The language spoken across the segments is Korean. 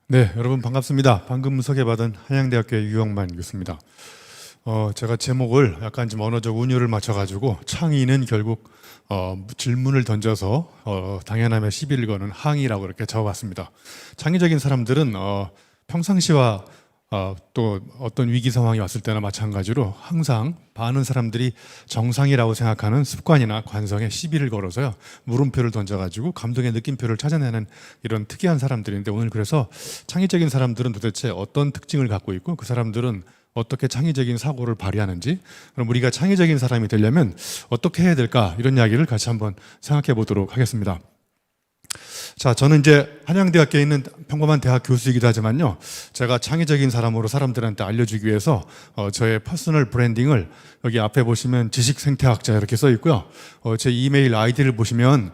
네, 여러분 반갑습니다. 방금 소개받은 한양대학교의 유영만 교수입니다. 제가 제목을 약간 좀 언어적 운율을 맞춰가지고 창의는 결국 질문을 던져서 당연함의 시비를 거는 항의라고 이렇게 적어봤습니다. 창의적인 사람들은 평상시와 또 어떤 위기 상황이 왔을 때나 마찬가지로 항상 많은 사람들이 정상이라고 생각하는 습관이나 관성에 시비를 걸어서요, 물음표를 던져가지고 감동의 느낌표를 찾아내는 이런 특이한 사람들인데, 오늘 그래서 창의적인 사람들은 도대체 어떤 특징을 갖고 있고 그 사람들은 어떻게 창의적인 사고를 발휘하는지, 그럼 우리가 창의적인 사람이 되려면 어떻게 해야 될까, 이런 이야기를 같이 한번 생각해 보도록 하겠습니다. 자, 저는 이제 한양대학교에 있는 평범한 대학 교수이기도 하지만요, 제가 창의적인 사람으로 사람들한테 알려주기 위해서 저의 퍼스널 브랜딩을 여기 앞에 보시면 지식생태학자 이렇게 써 있고요, 제 이메일 아이디를 보시면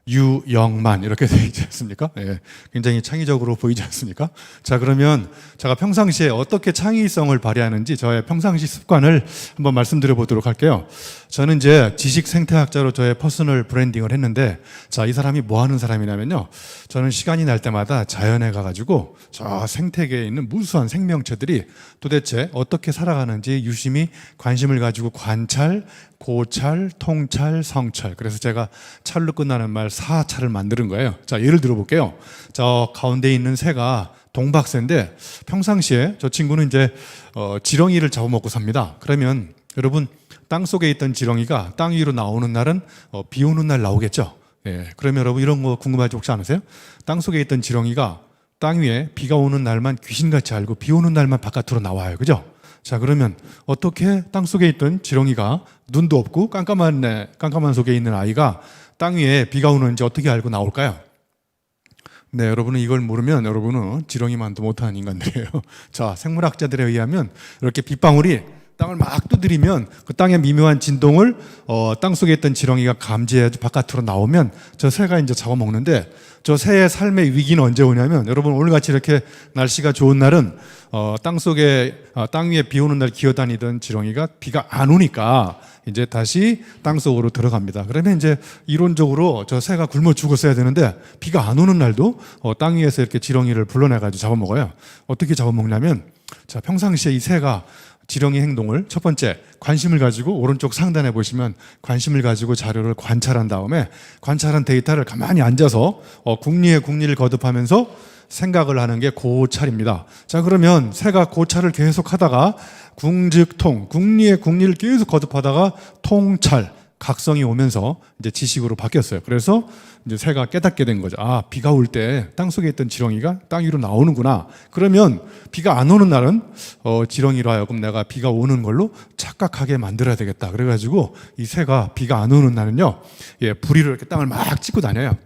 유영만 이렇게 되어 있지 않습니까? 예, 굉장히 창의적으로 보이지 않습니까? 자, 그러면 제가 평상시에 어떻게 창의성을 발휘하는지 저의 평상시 습관을 한번 말씀드려 보도록 할게요. 저는 이제 지식생태학자로 저의 퍼스널 브랜딩을 했는데, 자, 이 사람이 뭐 하는 사람이냐면요, 저는 시간이 날 때마다 자연에 가가지고 저 생태계에 있는 무수한 생명체들이 도대체 어떻게 살아가는지 유심히 관심을 가지고 관찰, 고찰, 통찰, 성찰. 그래서 제가 찰로 끝나는 말 사찰을 만드는 거예요. 자, 예를 들어 볼게요. 저 가운데 있는 새가 동박새인데, 평상시에 저 친구는 이제 지렁이를 잡아먹고 삽니다. 그러면 여러분, 땅 속에 있던 지렁이가 땅 위로 나오는 날은 비 오는 날 나오겠죠. 예, 그러면 여러분 이런 거 궁금하지 혹시 않으세요? 땅 속에 있던 지렁이가 땅 위에 비가 오는 날만 귀신같이 알고 비 오는 날만 바깥으로 나와요. 그죠? 자, 그러면 어떻게 땅 속에 있던 지렁이가, 눈도 없고 깜깜한 속에 있는 아이가 땅 위에 비가 오는지 어떻게 알고 나올까요? 네, 여러분은 이걸 모르면 여러분은 지렁이만도 못하는 인간들이에요. 자, 생물학자들에 의하면 이렇게 빗방울이 땅을 막 두드리면 그 땅의 미묘한 진동을 땅 속에 있던 지렁이가 감지해서 바깥으로 나오면 저 새가 이제 잡아먹는데, 저 새의 삶의 위기는 언제 오냐면, 여러분 오늘같이 이렇게 날씨가 좋은 날은 땅 위에 비 오는 날 기어다니던 지렁이가 비가 안 오니까 이제 다시 땅 속으로 들어갑니다. 그러면 이제 이론적으로 저 새가 굶어 죽었어야 되는데, 비가 안 오는 날도 땅 위에서 이렇게 지렁이를 불러내가지고 잡아먹어요. 어떻게 잡아먹냐면, 자, 평상시에 이 새가 지렁이 행동을, 첫 번째, 관심을 가지고 오른쪽 상단에 보시면 관심을 가지고 자료를 관찰한 다음에 관찰한 데이터를 가만히 앉아서 궁리에 궁리를 거듭하면서 생각을 하는 게 고찰입니다. 자, 그러면 새가 고찰을 계속 하다가 궁즉통, 궁리에 궁리를 계속 거듭하다가 통찰, 각성이 오면서 이제 지식으로 바뀌었어요. 그래서 이제 새가 깨닫게 된 거죠. 아, 비가 올 때 땅속에 있던 지렁이가 땅 위로 나오는구나. 그러면 비가 안 오는 날은 지렁이로 하여금 내가 비가 오는 걸로 착각하게 만들어야 되겠다. 그래가지고 이 새가 비가 안 오는 날은요, 예, 부리로 이렇게 땅을 막 찍고 다녀요.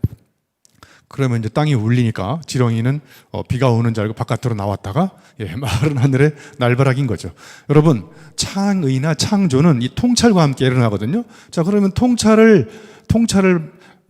그러면 이제 땅이 울리니까 지렁이는 비가 오는 줄 알고 바깥으로 나왔다가, 예, 마른 하늘에 날벼락인 거죠. 여러분, 창의나 창조는 이 통찰과 함께 일어나거든요. 자, 그러면 통찰을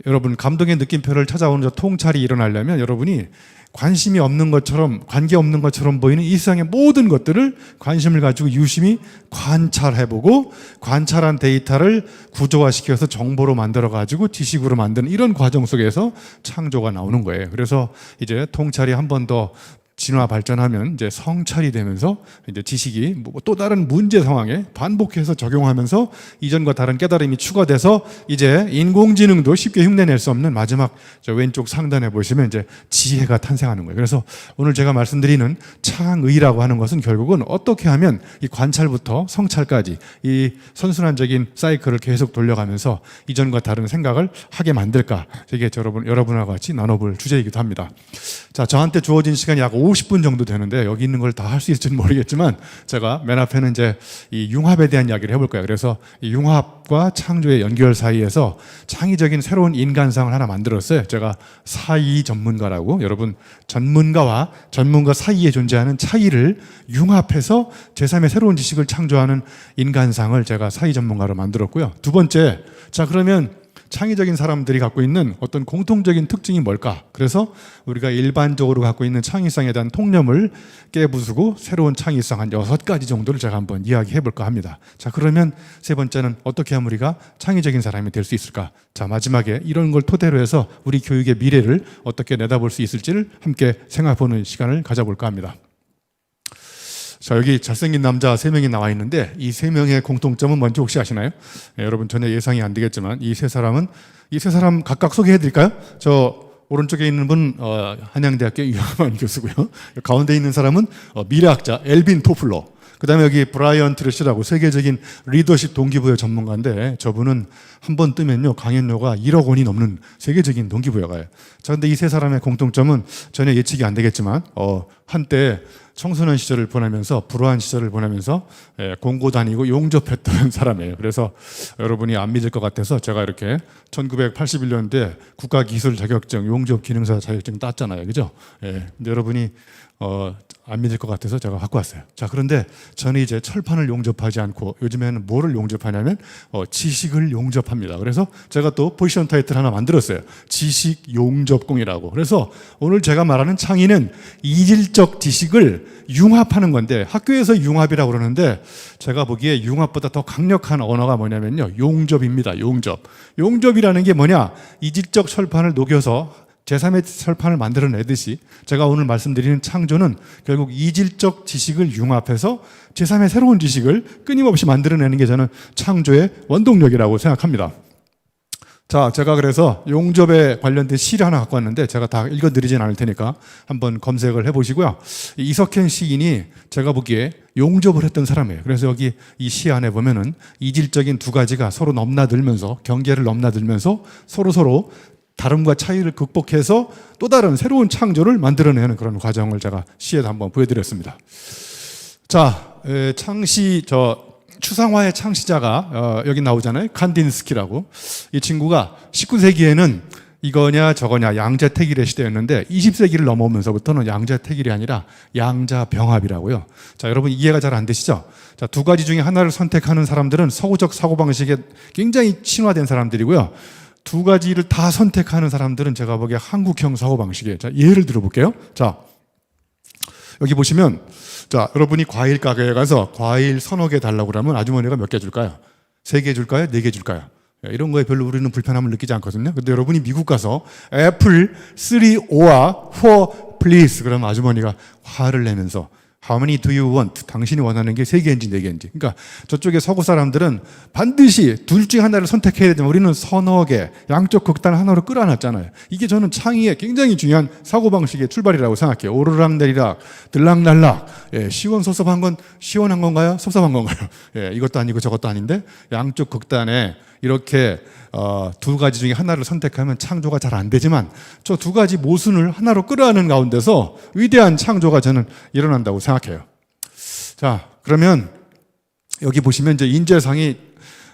여러분, 감동의 느낌표를 찾아오는 저 통찰이 일어나려면 여러분이 관심이 없는 것처럼, 관계 없는 것처럼 보이는 이 세상의 모든 것들을 관심을 가지고 유심히 관찰해보고, 관찰한 데이터를 구조화시켜서 정보로 만들어가지고 지식으로 만드는 이런 과정 속에서 창조가 나오는 거예요. 그래서 이제 통찰이 한 번 더 진화 발전하면 이제 성찰이 되면서 이제 지식이 또 다른 문제 상황에 반복해서 적용하면서 이전과 다른 깨달음이 추가돼서 이제 인공지능도 쉽게 흉내낼 수 없는 마지막 저 왼쪽 상단에 보시면 이제 지혜가 탄생하는 거예요. 그래서 오늘 제가 말씀드리는 창의라고 하는 것은 결국은 어떻게 하면 이 관찰부터 성찰까지 이 선순환적인 사이클을 계속 돌려가면서 이전과 다른 생각을 하게 만들까, 이게 여러분과 같이 나눠볼 주제이기도 합니다. 자, 저한테 주어진 시간이 약 50분 정도 되는데 여기 있는 걸 다 할 수 있을지는 모르겠지만, 제가 맨 앞에는 이제 이 융합에 대한 이야기를 해볼 거예요. 그래서 이 융합과 창조의 연결 사이에서 창의적인 새로운 인간상을 하나 만들었어요. 제가 사이 전문가라고, 여러분 전문가 사이에 존재하는 차이를 융합해서 제3의 새로운 지식을 창조하는 인간상을 제가 사이 전문가로 만들었고요. 두 번째, 자, 그러면 창의적인 사람들이 갖고 있는 어떤 공통적인 특징이 뭘까? 그래서 우리가 일반적으로 갖고 있는 창의성에 대한 통념을 깨부수고 새로운 창의성 한 6가지 정도를 제가 한번 이야기해 볼까 합니다. 자, 그러면 세 번째는 어떻게 하면 우리가 창의적인 사람이 될 수 있을까? 자, 마지막에 이런 걸 토대로 해서 우리 교육의 미래를 어떻게 내다볼 수 있을지를 함께 생각해보는 시간을 가져볼까 합니다. 자, 여기 잘생긴 남자 3명이 나와 있는데 이 3명의 공통점은 뭔지 혹시 아시나요? 네, 여러분 전혀 예상이 안 되겠지만 이 세 사람 각각 소개해 드릴까요? 저 오른쪽에 있는 분 한양대학교 유학만 교수고요. 가운데 있는 사람은 미래학자 엘빈 토플러. 그 다음에 여기 브라이언 트래시라고 세계적인 리더십 동기부여 전문가인데 저분은 한 번 뜨면요 강연료가 1억 원이 넘는 세계적인 동기부여가요. 자, 근데 이 세 사람의 공통점은 전혀 예측이 안 되겠지만 한때 청소년 시절을 보내면서 불우한 시절을 보내면서 공고 다니고 용접했던 사람이에요. 그래서 여러분이 안 믿을 것 같아서 제가 이렇게 1981년도에 국가기술 자격증 용접 기능사 자격증 땄잖아요. 그죠? 근데 여러분이 안 믿을 것 같아서 제가 갖고 왔어요. 자, 그런데 저는 이제 철판을 용접하지 않고 요즘에는 뭐를 용접하냐면 지식을 용접합니다. 그래서 제가 또 포지션 타이틀 하나 만들었어요. 지식 용접공이라고. 그래서 오늘 제가 말하는 창의는 이질적 지식을 융합하는 건데 학교에서 융합이라고 그러는데 제가 보기에 융합보다 더 강력한 언어가 뭐냐면요. 용접입니다. 용접. 용접이라는 게 뭐냐? 이질적 철판을 녹여서 제3의 철판을 만들어내듯이 제가 오늘 말씀드리는 창조는 결국 이질적 지식을 융합해서 제3의 새로운 지식을 끊임없이 만들어내는 게 저는 창조의 원동력이라고 생각합니다. 자, 제가 그래서 용접에 관련된 시를 하나 갖고 왔는데 제가 다 읽어드리진 않을 테니까 한번 검색을 해보시고요. 이석현 시인이 제가 보기에 용접을 했던 사람이에요. 그래서 여기 이 시 안에 보면은 이질적인 두 가지가 서로 넘나들면서 경계를 넘나들면서 서로 다름과 차이를 극복해서 또 다른 새로운 창조를 만들어내는 그런 과정을 제가 시에도 한번 보여드렸습니다. 자, 추상화의 창시자가 여기 나오잖아요. 칸딘스키라고. 이 친구가 19세기에는 이거냐 저거냐 양자택일의 시대였는데 20세기를 넘어오면서부터는 양자택일이 아니라 양자병합이라고요. 자, 여러분 이해가 잘 안 되시죠? 자, 두 가지 중에 하나를 선택하는 사람들은 서구적 사고방식에 굉장히 친화된 사람들이고요. 두 가지를 다 선택하는 사람들은 제가 보기에 한국형 사고방식이에요. 자, 예를 들어볼게요. 자, 여기 보시면, 자, 여러분이 과일 가게에 가서 과일 서너 개 달라고 그러면 아주머니가 몇 개 줄까요? 3개 줄까요? 4개 줄까요? 이런 거에 별로 우리는 불편함을 느끼지 않거든요. 근데 여러분이 미국 가서 애플 3, 5와 4, please 그러면 아주머니가 화를 내면서 How many do you want? 당신이 원하는 게 3개인지 4개인지. 그러니까 저쪽에 서구 사람들은 반드시 둘 중에 하나를 선택해야 되지만 우리는 서너 개, 양쪽 극단 하나로 끌어놨잖아요. 이게 저는 창의의 굉장히 중요한 사고방식의 출발이라고 생각해요. 오르락내리락, 들락날락. 시원섭섭한 건 시원한 건가요? 섭섭한 건가요? 이것도 아니고 저것도 아닌데 양쪽 극단에 이렇게 두 가지 중에 하나를 선택하면 창조가 잘 안 되지만 저 두 가지 모순을 하나로 끌어안는 가운데서 위대한 창조가 저는 일어난다고 생각해요. 자, 그러면 여기 보시면 이제 인재상이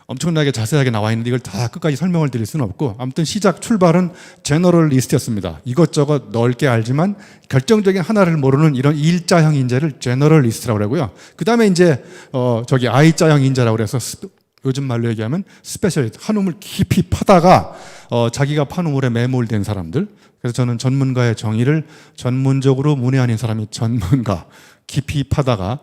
엄청나게 자세하게 나와 있는데 이걸 다 끝까지 설명을 드릴 수는 없고 아무튼 시작 출발은 제너럴리스트였습니다. 이것저것 넓게 알지만 결정적인 하나를 모르는 이런 일자형 인재를 제너럴리스트라고 그러고요. 그 다음에 이제 I자형 인재라고 그래서 요즘 말로 얘기하면 스페셜리스트, 한 우물 깊이 파다가 자기가 판 우물에 매몰된 사람들. 그래서 저는 전문가의 정의를 전문적으로 문외한인 사람이 전문가, 깊이 파다가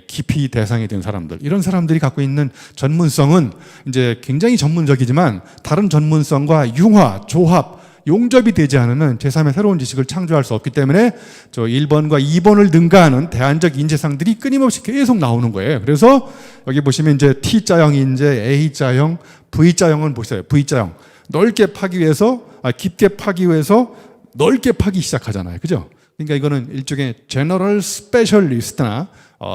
깊이 대상이 된 사람들. 이런 사람들이 갖고 있는 전문성은 이제 굉장히 전문적이지만 다른 전문성과 융화, 조합, 용접이 되지 않으면 제3의 새로운 지식을 창조할 수 없기 때문에 저 1번과 2번을 능가하는 대안적 인재상들이 끊임없이 계속 나오는 거예요. 그래서 여기 보시면 이제 T자형 인재, A자형, V자형은 보세요. V자형. 넓게 파기 위해서, 깊게 파기 위해서 넓게 파기 시작하잖아요. 그죠? 그러니까 이거는 일종의 제너럴 스페셜리스트나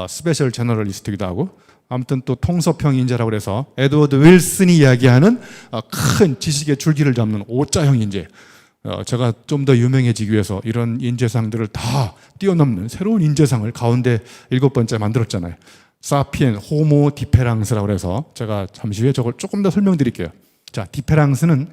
스페셜 제너럴리스트이기도 하고 아무튼 또 통섭형 인재라고 해서 에드워드 윌슨이 이야기하는 큰 지식의 줄기를 잡는 O자형 인재. 제가 좀 더 유명해지기 위해서 이런 인재상들을 다 뛰어넘는 새로운 인재상을 가운데 7번째 만들었잖아요. 사피엔, 호모 디페랑스라고 해서 제가 잠시 후에 저걸 조금 더 설명드릴게요. 자, 디페랑스는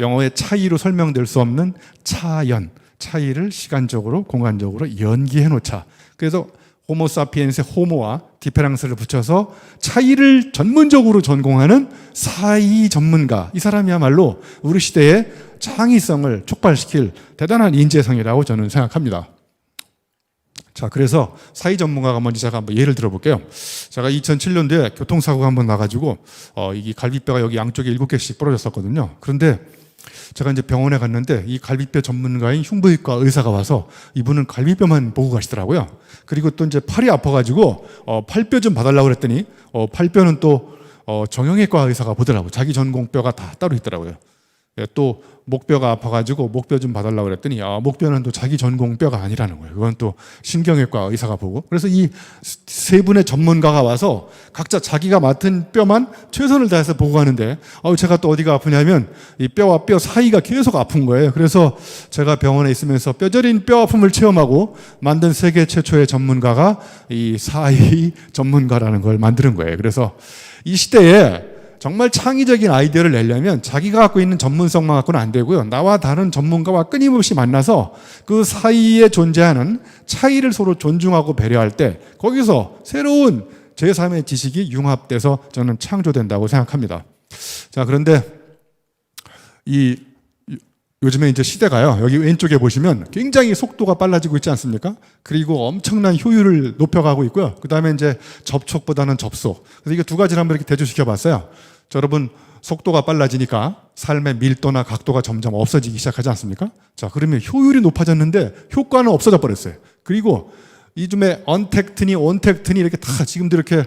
영어의 차이로 설명될 수 없는 차연, 차이를 시간적으로 공간적으로 연기해 놓자. 그래서 호모 사피엔스의 호모와 디페랑스를 붙여서 차이를 전문적으로 전공하는 사이 전문가. 이 사람이야말로 우리 시대의 창의성을 촉발시킬 대단한 인재상이라고 저는 생각합니다. 자, 그래서 사이 전문가가 뭔지 제가 한번 예를 들어볼게요. 제가 2007년도에 교통사고가 한번 나가지고 이 갈비뼈가 여기 양쪽에 7개씩 부러졌었거든요. 그런데 제가 이제 병원에 갔는데 이 갈비뼈 전문가인 흉부외과 의사가 와서 이분은 갈비뼈만 보고 가시더라고요. 그리고 또 이제 팔이 아파가지고 팔뼈 좀 봐달라고 그랬더니 팔뼈는 또 정형외과 의사가 보더라고요. 자기 전공뼈가 다 따로 있더라고요. 예, 또 목뼈가 아파가지고 목뼈 좀 봐달라고 그랬더니 목뼈는 또 자기 전공뼈가 아니라는 거예요. 그건 또 신경외과 의사가 보고. 그래서 이 세 분의 전문가가 와서 각자 자기가 맡은 뼈만 최선을 다해서 보고 가는데 제가 또 어디가 아프냐면 이 뼈와 뼈 사이가 계속 아픈 거예요. 그래서 제가 병원에 있으면서 뼈저린 뼈 아픔을 체험하고 만든 세계 최초의 전문가가 이 사이 전문가라는 걸 만드는 거예요. 그래서 이 시대에 정말 창의적인 아이디어를 내려면 자기가 갖고 있는 전문성만 갖고는 안 되고요. 나와 다른 전문가와 끊임없이 만나서 그 사이에 존재하는 차이를 서로 존중하고 배려할 때 거기서 새로운 제3의 지식이 융합돼서 저는 창조된다고 생각합니다. 자, 그런데 요즘에 이제 시대가요. 여기 왼쪽에 보시면 굉장히 속도가 빨라지고 있지 않습니까? 그리고 엄청난 효율을 높여가고 있고요. 그 다음에 이제 접촉보다는 접속. 그래서 이게 두 가지를 한번 이렇게 대조시켜 봤어요. 여러분, 속도가 빨라지니까 삶의 밀도나 각도가 점점 없어지기 시작하지 않습니까? 자, 그러면 효율이 높아졌는데 효과는 없어져 버렸어요. 그리고 요즘에 언택트니 온택트니 이렇게 다 지금도 이렇게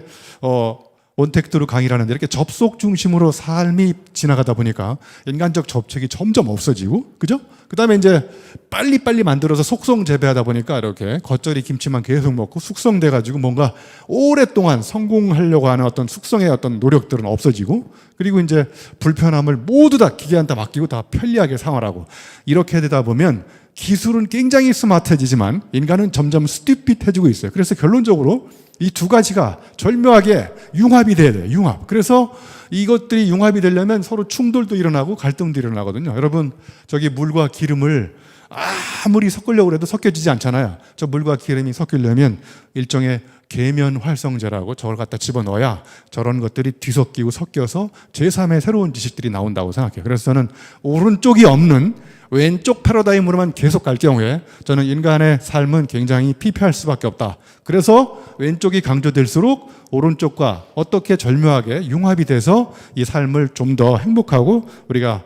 온택트로 강의를 하는데 이렇게 접속 중심으로 삶이 지나가다 보니까 인간적 접촉이 점점 없어지고, 그죠? 그 다음에 이제 빨리빨리 만들어서 속성 재배하다 보니까 이렇게 겉절이 김치만 계속 먹고 숙성돼가지고 뭔가 오랫동안 성공하려고 하는 어떤 숙성의 어떤 노력들은 없어지고, 그리고 이제 불편함을 모두 다 기계한테 맡기고 다 편리하게 생활하고, 이렇게 되다 보면 기술은 굉장히 스마트해지지만 인간은 점점 스튜핏해지고 있어요. 그래서 결론적으로 이 두 가지가 절묘하게 융합이 돼야 돼요. 융합. 그래서 이것들이 융합이 되려면 서로 충돌도 일어나고 갈등도 일어나거든요. 여러분, 저기 물과 기름을 아무리 섞으려고 해도 섞여지지 않잖아요. 저 물과 기름이 섞이려면 일종의 계면 활성제라고 저걸 갖다 집어넣어야 저런 것들이 뒤섞이고 섞여서 제3의 새로운 지식들이 나온다고 생각해요. 그래서 저는 오른쪽이 없는 왼쪽 패러다임으로만 계속 갈 경우에 저는 인간의 삶은 굉장히 피폐할 수밖에 없다. 그래서 왼쪽이 강조될수록 오른쪽과 어떻게 절묘하게 융합이 돼서 이 삶을 좀 더 행복하고 우리가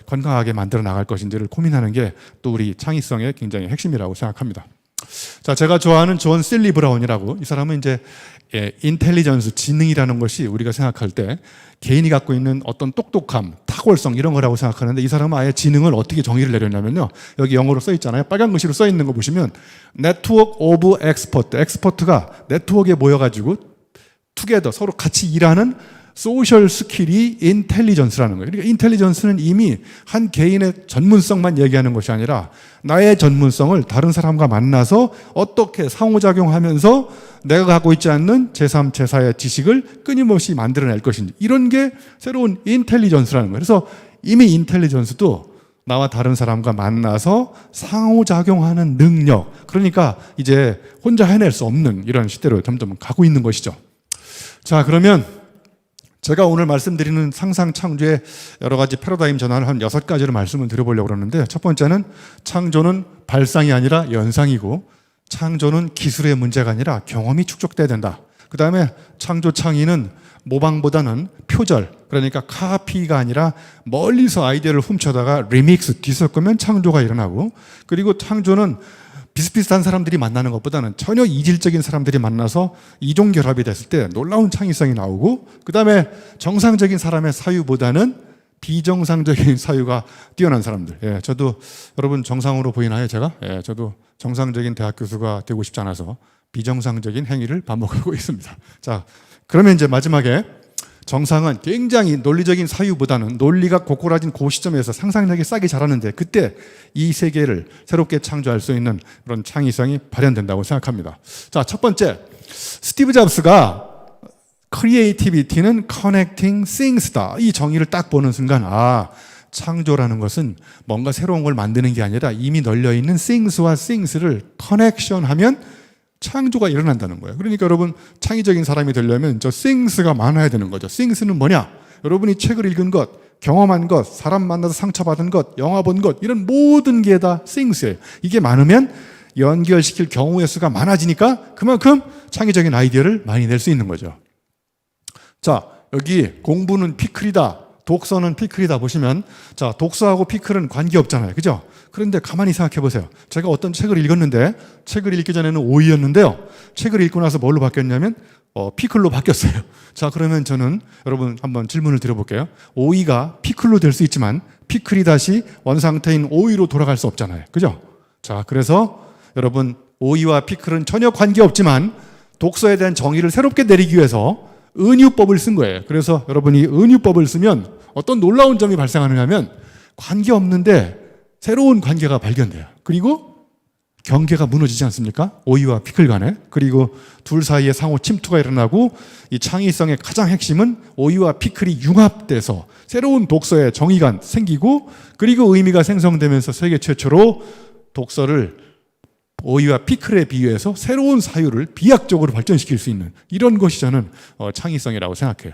건강하게 만들어 나갈 것인지를 고민하는 게 또 우리 창의성의 굉장히 핵심이라고 생각합니다. 자, 제가 좋아하는 존 셀리 브라운이라고, 이 사람은 이제 인텔리전스, 지능이라는 것이 우리가 생각할 때 개인이 갖고 있는 어떤 똑똑함, 탁월성 이런 거라고 생각하는데, 이 사람은 아예 지능을 어떻게 정의를 내렸냐면요, 여기 영어로 써 있잖아요. 빨간 글씨로 써 있는 거 보시면 네트워크 오브 엑스퍼트, 엑스퍼트가 네트워크에 모여가지고 투게더 서로 같이 일하는 소셜 스킬이 인텔리전스라는 거예요. 그러니까 인텔리전스는 이미 한 개인의 전문성만 얘기하는 것이 아니라 나의 전문성을 다른 사람과 만나서 어떻게 상호작용하면서 내가 갖고 있지 않는 제3, 제4의 지식을 끊임없이 만들어낼 것인지, 이런 게 새로운 인텔리전스라는 거예요. 그래서 이미 인텔리전스도 나와 다른 사람과 만나서 상호작용하는 능력, 그러니까 이제 혼자 해낼 수 없는 이런 시대로 점점 가고 있는 것이죠. 자, 그러면 제가 오늘 말씀드리는 상상 창조의 여러 가지 패러다임 전환을 한 6가지로 말씀을 드려보려고 그러는데, 첫 번째는 창조는 발상이 아니라 연상이고, 창조는 기술의 문제가 아니라 경험이 축적돼야 된다. 그 다음에 창조 창의는 모방보다는 표절, 그러니까 카피가 아니라 멀리서 아이디어를 훔쳐다가 리믹스, 뒤섞으면 창조가 일어나고, 그리고 창조는 비슷비슷한 사람들이 만나는 것보다는 전혀 이질적인 사람들이 만나서 이종 결합이 됐을 때 놀라운 창의성이 나오고, 그 다음에 정상적인 사람의 사유보다는 비정상적인 사유가 뛰어난 사람들. 예, 저도 여러분 정상으로 보이나요, 제가? 예, 저도 정상적인 대학 교수가 되고 싶지 않아서 비정상적인 행위를 반복하고 있습니다. 자, 그러면 이제 마지막에 정상은 굉장히 논리적인 사유보다는 논리가 고꾸라진 그 시점에서 상상력이 싹이 자라는데, 그때 이 세계를 새롭게 창조할 수 있는 그런 창의성이 발현된다고 생각합니다. 자, 첫 번째, 스티브 잡스가 크리에이티비티는 커넥팅 things다, 이 정의를 딱 보는 순간, 창조라는 것은 뭔가 새로운 걸 만드는 게 아니라 이미 널려있는 things와 things를 커넥션하면 창조가 일어난다는 거예요. 그러니까 여러분 창의적인 사람이 되려면 저 things가 많아야 되는 거죠. things는 뭐냐? 여러분이 책을 읽은 것, 경험한 것, 사람 만나서 상처받은 것, 영화 본 것, 이런 모든 게 다 things예요. 이게 많으면 연결시킬 경우의 수가 많아지니까 그만큼 창의적인 아이디어를 많이 낼 수 있는 거죠. 자, 여기 공부는 피클이다, 독서는 피클이다 보시면, 자, 독서하고 피클은 관계없잖아요. 그죠? 그런데 가만히 생각해 보세요. 제가 어떤 책을 읽었는데, 책을 읽기 전에는 오이였는데요. 책을 읽고 나서 뭘로 바뀌었냐면 피클로 바뀌었어요. 자, 그러면 저는 여러분 한번 질문을 드려볼게요. 오이가 피클로 될 수 있지만 피클이 다시 원상태인 오이로 돌아갈 수 없잖아요. 그죠? 자, 그래서 여러분 오이와 피클은 전혀 관계없지만 독서에 대한 정의를 새롭게 내리기 위해서 은유법을 쓴 거예요. 그래서 여러분이 은유법을 쓰면 어떤 놀라운 점이 발생하느냐 하면 관계없는데 새로운 관계가 발견돼요. 그리고 경계가 무너지지 않습니까? 오이와 피클 간에. 그리고 둘 사이에 상호 침투가 일어나고 이 창의성의 가장 핵심은 오이와 피클이 융합돼서 새로운 독서의 정의가 생기고 그리고 의미가 생성되면서 세계 최초로 독서를 오이와 피클에 비유해서 새로운 사유를 비약적으로 발전시킬 수 있는 이런 것이 저는 창의성이라고 생각해요.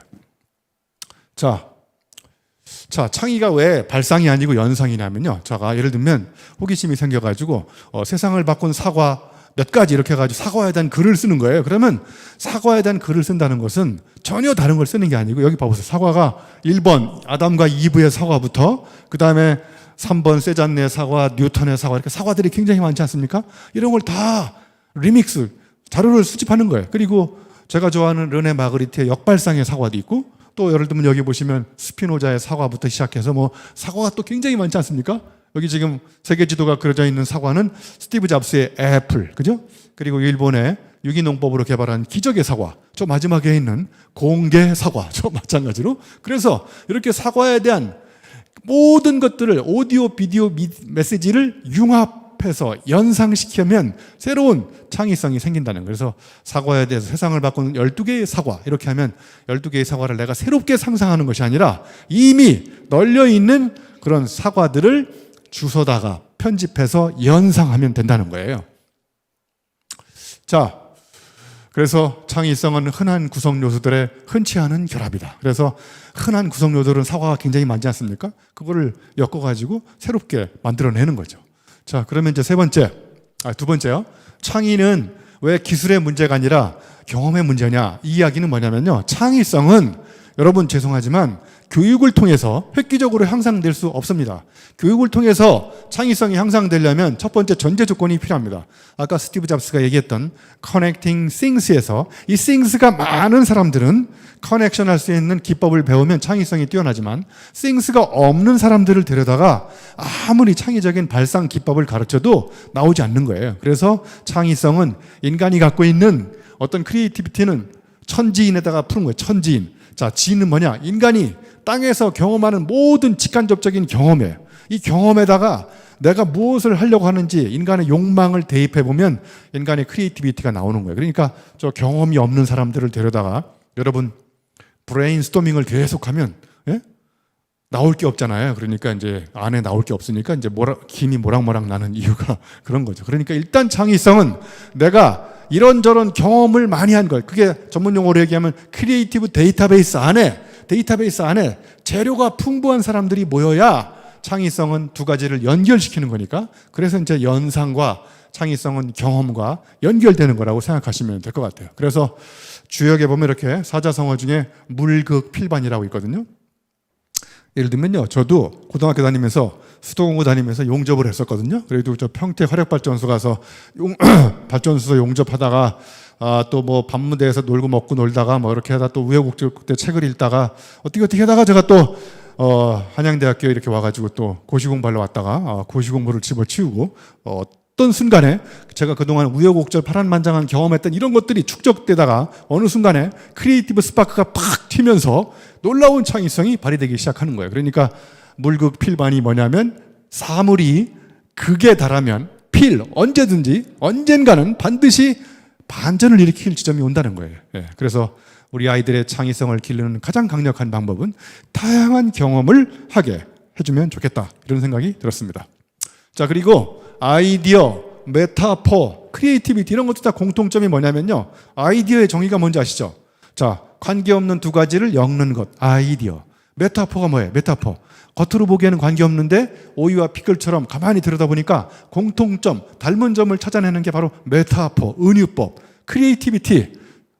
자, 창의가 왜 발상이 아니고 연상이냐면요. 제가 예를 들면 호기심이 생겨가지고 세상을 바꾼 사과 몇 가지 이렇게 해가지고 사과에 대한 글을 쓰는 거예요. 그러면 사과에 대한 글을 쓴다는 것은 전혀 다른 걸 쓰는 게 아니고 여기 봐보세요. 사과가 1번 아담과 이브의 사과부터 그 다음에 3번 세잔네의 사과, 뉴턴의 사과 이렇게 사과들이 굉장히 많지 않습니까? 이런 걸 다 리믹스, 자료를 수집하는 거예요. 그리고 제가 좋아하는 르네 마그리트의 역발상의 사과도 있고 또 예를 들면 여기 보시면 스피노자의 사과부터 시작해서 뭐 사과가 또 굉장히 많지 않습니까? 여기 지금 세계 지도가 그려져 있는 사과는 스티브 잡스의 애플, 그죠? 그리고 일본의 유기농법으로 개발한 기적의 사과, 저 마지막에 있는 공개 사과, 저 마찬가지로. 그래서 이렇게 사과에 대한 모든 것들을 오디오, 비디오, 메시지를 융합해서 연상시키면 새로운 창의성이 생긴다는 거예요. 그래서 사과에 대해서 세상을 바꾸는 12개의 사과 이렇게 하면 12개의 사과를 내가 새롭게 상상하는 것이 아니라 이미 널려있는 그런 사과들을 주워다가 편집해서 연상하면 된다는 거예요. 자, 그래서 창의성은 흔한 구성 요소들의 흔치 않은 결합이다. 그래서 흔한 구성 요소들은 사과가 굉장히 많지 않습니까? 그거를 엮어가지고 새롭게 만들어내는 거죠. 자, 그러면 이제 두 번째요. 창의는 왜 기술의 문제가 아니라 경험의 문제냐? 이 이야기는 뭐냐면요. 창의성은 여러분 죄송하지만 교육을 통해서 획기적으로 향상될 수 없습니다. 교육을 통해서 창의성이 향상되려면 첫 번째 전제 조건이 필요합니다. 아까 스티브 잡스가 얘기했던 Connecting Things에서 이 things가 많은 사람들은 커넥션 할 수 있는 기법을 배우면 창의성이 뛰어나지만 things가 없는 사람들을 데려다가 아무리 창의적인 발상 기법을 가르쳐도 나오지 않는 거예요. 그래서 창의성은 인간이 갖고 있는 어떤 크리에이티비티는 천지인에다가 푸는 거예요. 천지인. 자, 지인은 뭐냐? 인간이 땅에서 경험하는 모든 직간접적인 경험이에요. 이 경험에다가 내가 무엇을 하려고 하는지 인간의 욕망을 대입해보면 인간의 크리에이티비티가 나오는 거예요. 그러니까 저 경험이 없는 사람들을 데려다가 여러분 브레인스토밍을 계속하면 나올 게 없잖아요. 그러니까 이제 안에 나올 게 없으니까 이제 김이 모락모락 나는 이유가 그런 거죠. 그러니까 일단 창의성은 내가 이런저런 경험을 많이 한 걸, 그게 전문 용어로 얘기하면 크리에이티브 데이터베이스 안에 재료가 풍부한 사람들이 모여야 창의성은 두 가지를 연결시키는 거니까. 그래서 이제 연상과 창의성은 경험과 연결되는 거라고 생각하시면 될 것 같아요. 그래서 주역에 보면 이렇게 사자성어 중에 물극필반이라고 있거든요. 예를 들면요, 저도 고등학교 다니면서 수도공고 다니면서 용접을 했었거든요. 그래도 저 평택 화력발전소 가서 발전소 용접하다가 또 뭐 밤무대에서 놀고 먹고 놀다가 뭐 이렇게 하다 또 우여곡절 그때 책을 읽다가 어떻게 하다가 제가 또 한양대학교 이렇게 와가지고 또 고시공부하러 왔다가 고시공부를 집어치우고 어떤 순간에 제가 그동안 우여곡절 파란만장한 경험했던 이런 것들이 축적되다가 어느 순간에 크리에이티브 스파크가 팍 튀면서 놀라운 창의성이 발휘되기 시작하는 거예요. 그러니까 물극필반이 뭐냐면 사물이 극에 달하면 언젠가는 반드시 반전을 일으킬 지점이 온다는 거예요. 그래서 우리 아이들의 창의성을 기르는 가장 강력한 방법은 다양한 경험을 하게 해주면 좋겠다, 이런 생각이 들었습니다. 자, 그리고 아이디어, 메타포, 크리에이티비티 이런 것도 다 공통점이 뭐냐면요. 아이디어의 정의가 뭔지 아시죠? 자, 관계없는 두 가지를 엮는 것, 아이디어. 메타포가 뭐예요? 메타포. 겉으로 보기에는 관계없는데 오이와 피클처럼 가만히 들여다보니까 공통점, 닮은 점을 찾아내는 게 바로 메타포, 은유법. 크리에이티비티.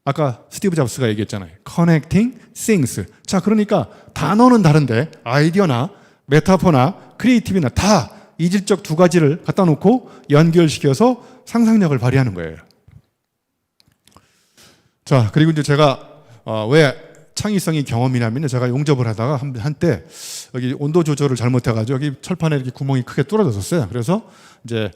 아까 스티브 잡스가 얘기했잖아요. Connecting things. 자, 그러니까 단어는 다른데 아이디어나 메타포나 크리에이티비나 다 이질적 두 가지를 갖다 놓고 연결시켜서 상상력을 발휘하는 거예요. 자, 그리고 이제 제가 왜 창의성이 경험이냐면요. 제가 용접을 하다가 한때 여기 온도 조절을 잘못해가지고 여기 철판에 이렇게 구멍이 크게 뚫어졌었어요. 그래서 이제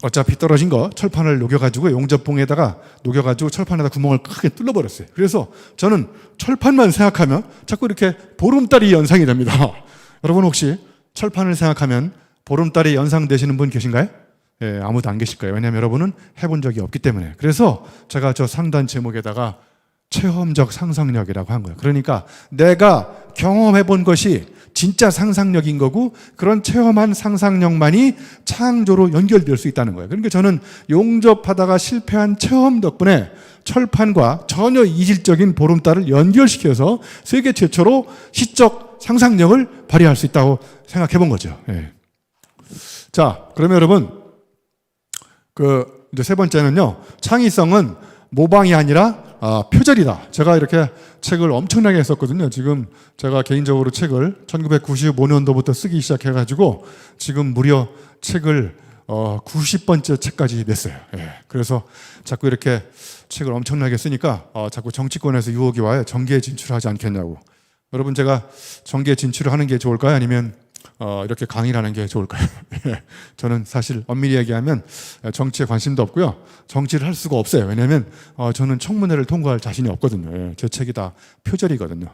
어차피 떨어진 거 철판을 녹여가지고 용접봉에다가 녹여가지고 철판에다 구멍을 크게 뚫어버렸어요. 그래서 저는 철판만 생각하면 자꾸 이렇게 보름달이 연상이 됩니다. 여러분 혹시 철판을 생각하면 보름달이 연상되시는 분 계신가요? 예, 아무도 안 계실 거예요. 왜냐하면 여러분은 해본 적이 없기 때문에. 그래서 제가 저 상단 제목에다가 체험적 상상력이라고 한 거예요. 그러니까 내가 경험해 본 것이 진짜 상상력인 거고 그런 체험한 상상력만이 창조로 연결될 수 있다는 거예요. 그러니까 저는 용접하다가 실패한 체험 덕분에 철판과 전혀 이질적인 보름달을 연결시켜서 세계 최초로 시적 상상력을 발휘할 수 있다고 생각해 본 거죠. 예. 자, 그러면 여러분 이제 세 번째는요. 창의성은 모방이 아니라 표절이다. 제가 이렇게 책을 엄청나게 했었거든요. 지금 제가 개인적으로 책을 1995년도부터 쓰기 시작해가지고 지금 무려 책을 90번째 책까지 냈어요. 예. 그래서 자꾸 이렇게 책을 엄청나게 쓰니까 자꾸 정치권에서 유혹이 와요. 정계에 진출하지 않겠냐고. 여러분 제가 정계에 진출을 하는 게 좋을까요? 아니면 이렇게 강의를 하는 게 좋을까요? 저는 사실 엄밀히 얘기하면 정치에 관심도 없고요. 정치를 할 수가 없어요. 왜냐하면 저는 청문회를 통과할 자신이 없거든요. 제 책이 다 표절이거든요.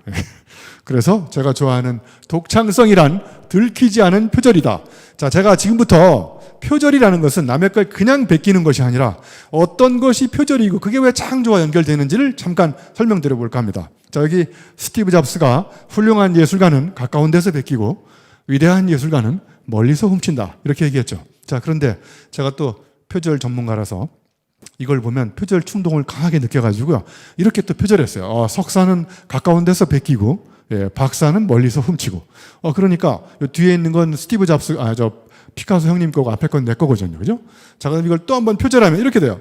그래서 제가 좋아하는 독창성이란 들키지 않은 표절이다. 자, 제가 지금부터 표절이라는 것은 남의 걸 그냥 베끼는 것이 아니라 어떤 것이 표절이고 그게 왜 창조와 연결되는지를 잠깐 설명드려 볼까 합니다. 자, 여기 스티브 잡스가 훌륭한 예술가는 가까운 데서 베끼고 위대한 예술가는 멀리서 훔친다. 이렇게 얘기했죠. 자, 그런데 제가 또 표절 전문가라서 이걸 보면 표절 충동을 강하게 느껴가지고요. 이렇게 또 표절했어요. 석사는 가까운 데서 베끼고, 박사는 멀리서 훔치고. 그러니까 뒤에 있는 건 스티브 잡스, 피카소 형님 거고 앞에 건 내 거거든요. 그죠? 자, 그럼 이걸 또 한번 표절하면 이렇게 돼요.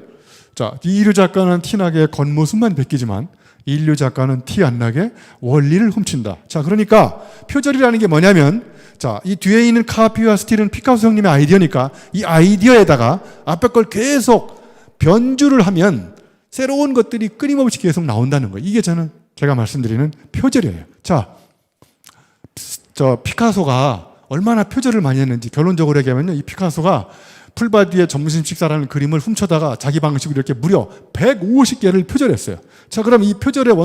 자, 이류 작가는 티나게 겉모습만 베끼지만 인류 작가는 티 안 나게 원리를 훔친다. 자, 그러니까 표절이라는 게 뭐냐면 자, 이 뒤에 있는 카피와 스틸은 피카소 형님의 아이디어니까 이 아이디어에다가 앞에 걸 계속 변주를 하면 새로운 것들이 끊임없이 계속 나온다는 거예요. 이게 제가 말씀드리는 표절이에요. 자, 피카소가 얼마나 표절을 많이 했는지 결론적으로 얘기하면요. 이 피카소가 풀바디의 점심 식사라는 그림을 훔쳐다가 자기 방식으로 이렇게 무려 150개를 표절했어요. 자, 그럼 이 표절의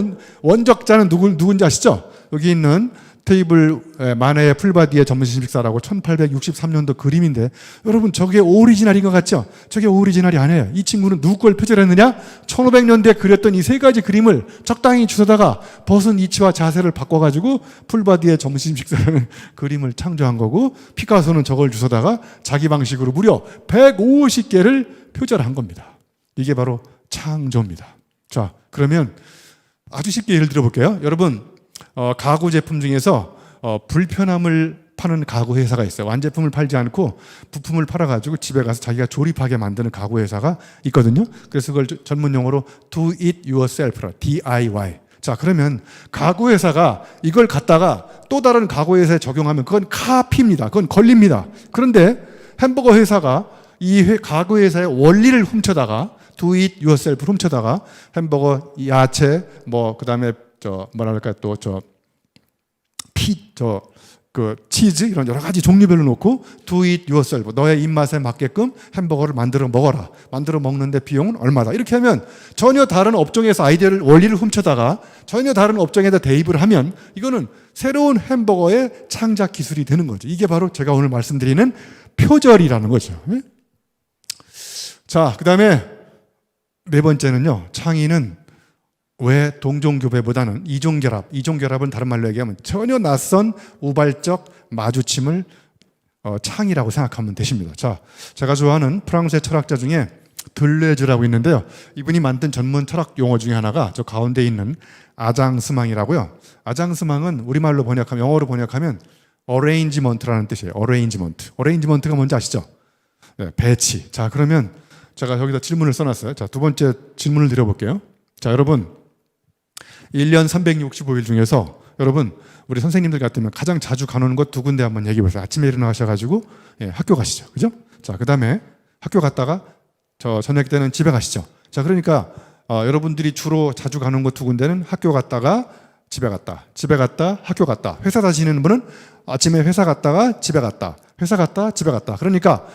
원작자는 누군지 아시죠? 여기 있는 테이블 만해의 풀바디의 점심 식사라고 1863년도 그림인데 여러분 저게 오리지널인 것 같죠? 저게 오리지널이 아니에요. 이 친구는 누구 걸 표절했느냐? 1500년대에 그렸던 이 세 가지 그림을 적당히 주워다가 벗은 이치와 자세를 바꿔가지고 풀바디의 점심 식사라는 그림을 창조한 거고 피카소는 저걸 주워다가 자기 방식으로 무려 150개를 표절한 겁니다. 이게 바로 창조입니다. 자, 그러면 아주 쉽게 예를 들어볼게요. 여러분 가구 제품 중에서 불편함을 파는 가구 회사가 있어요. 완제품을 팔지 않고 부품을 팔아가지고 집에 가서 자기가 조립하게 만드는 가구 회사가 있거든요. 그래서 그걸 전문 용어로 do it yourself, DIY. 자, 그러면 가구 회사가 이걸 갖다가 또 다른 가구 회사에 적용하면 그건 카피입니다. 그건 걸립니다. 그런데 햄버거 회사가 이 가구 회사의 원리를 훔쳐다가 do it yourself를 훔쳐다가 햄버거, 야채, 그다음에 치즈 이런 여러 가지 종류별로 놓고 do it yourself 너의 입맛에 맞게끔 햄버거를 만들어 먹어라. 만들어 먹는데 비용은 얼마다. 이렇게 하면 전혀 다른 업종에서 아이디어를 원리를 훔쳐다가 전혀 다른 업종에다 대입을 하면 이거는 새로운 햄버거의 창작 기술이 되는 거죠. 이게 바로 제가 오늘 말씀드리는 표절이라는 거죠. 자, 그다음에 네 번째는요. 창의는 왜 동종교배보다는 이종결합, 이종결합은 다른 말로 얘기하면 전혀 낯선 우발적 마주침을 창이라고 생각하면 되십니다. 자, 제가 좋아하는 프랑스의 철학자 중에 들레즈라고 있는데요. 이분이 만든 전문 철학 용어 중에 하나가 저 가운데 있는 아장스망이라고요. 아장스망은 우리말로 번역하면, 영어로 번역하면 어레인지먼트라는 뜻이에요. 어레인지먼트가 뭔지 아시죠? 네, 배치. 자, 그러면 제가 여기다 질문을 써놨어요. 자, 두 번째 질문을 드려볼게요. 자, 여러분 1년 365일 중에서 여러분 우리 선생님들 같으면 가장 자주 가는 곳 두 군데 한번 얘기해 보세요. 아침에 일어나셔가지고 학교 가시죠. 그죠? 자, 그 다음에 학교 갔다가 저 저녁 때는 집에 가시죠. 자, 그러니까 여러분들이 주로 자주 가는 곳 두 군데는 학교 갔다가 집에 갔다, 집에 갔다, 학교 갔다. 회사 다니시는 분은 아침에 회사 갔다가 집에 갔다, 회사 갔다, 집에 갔다. 그러니까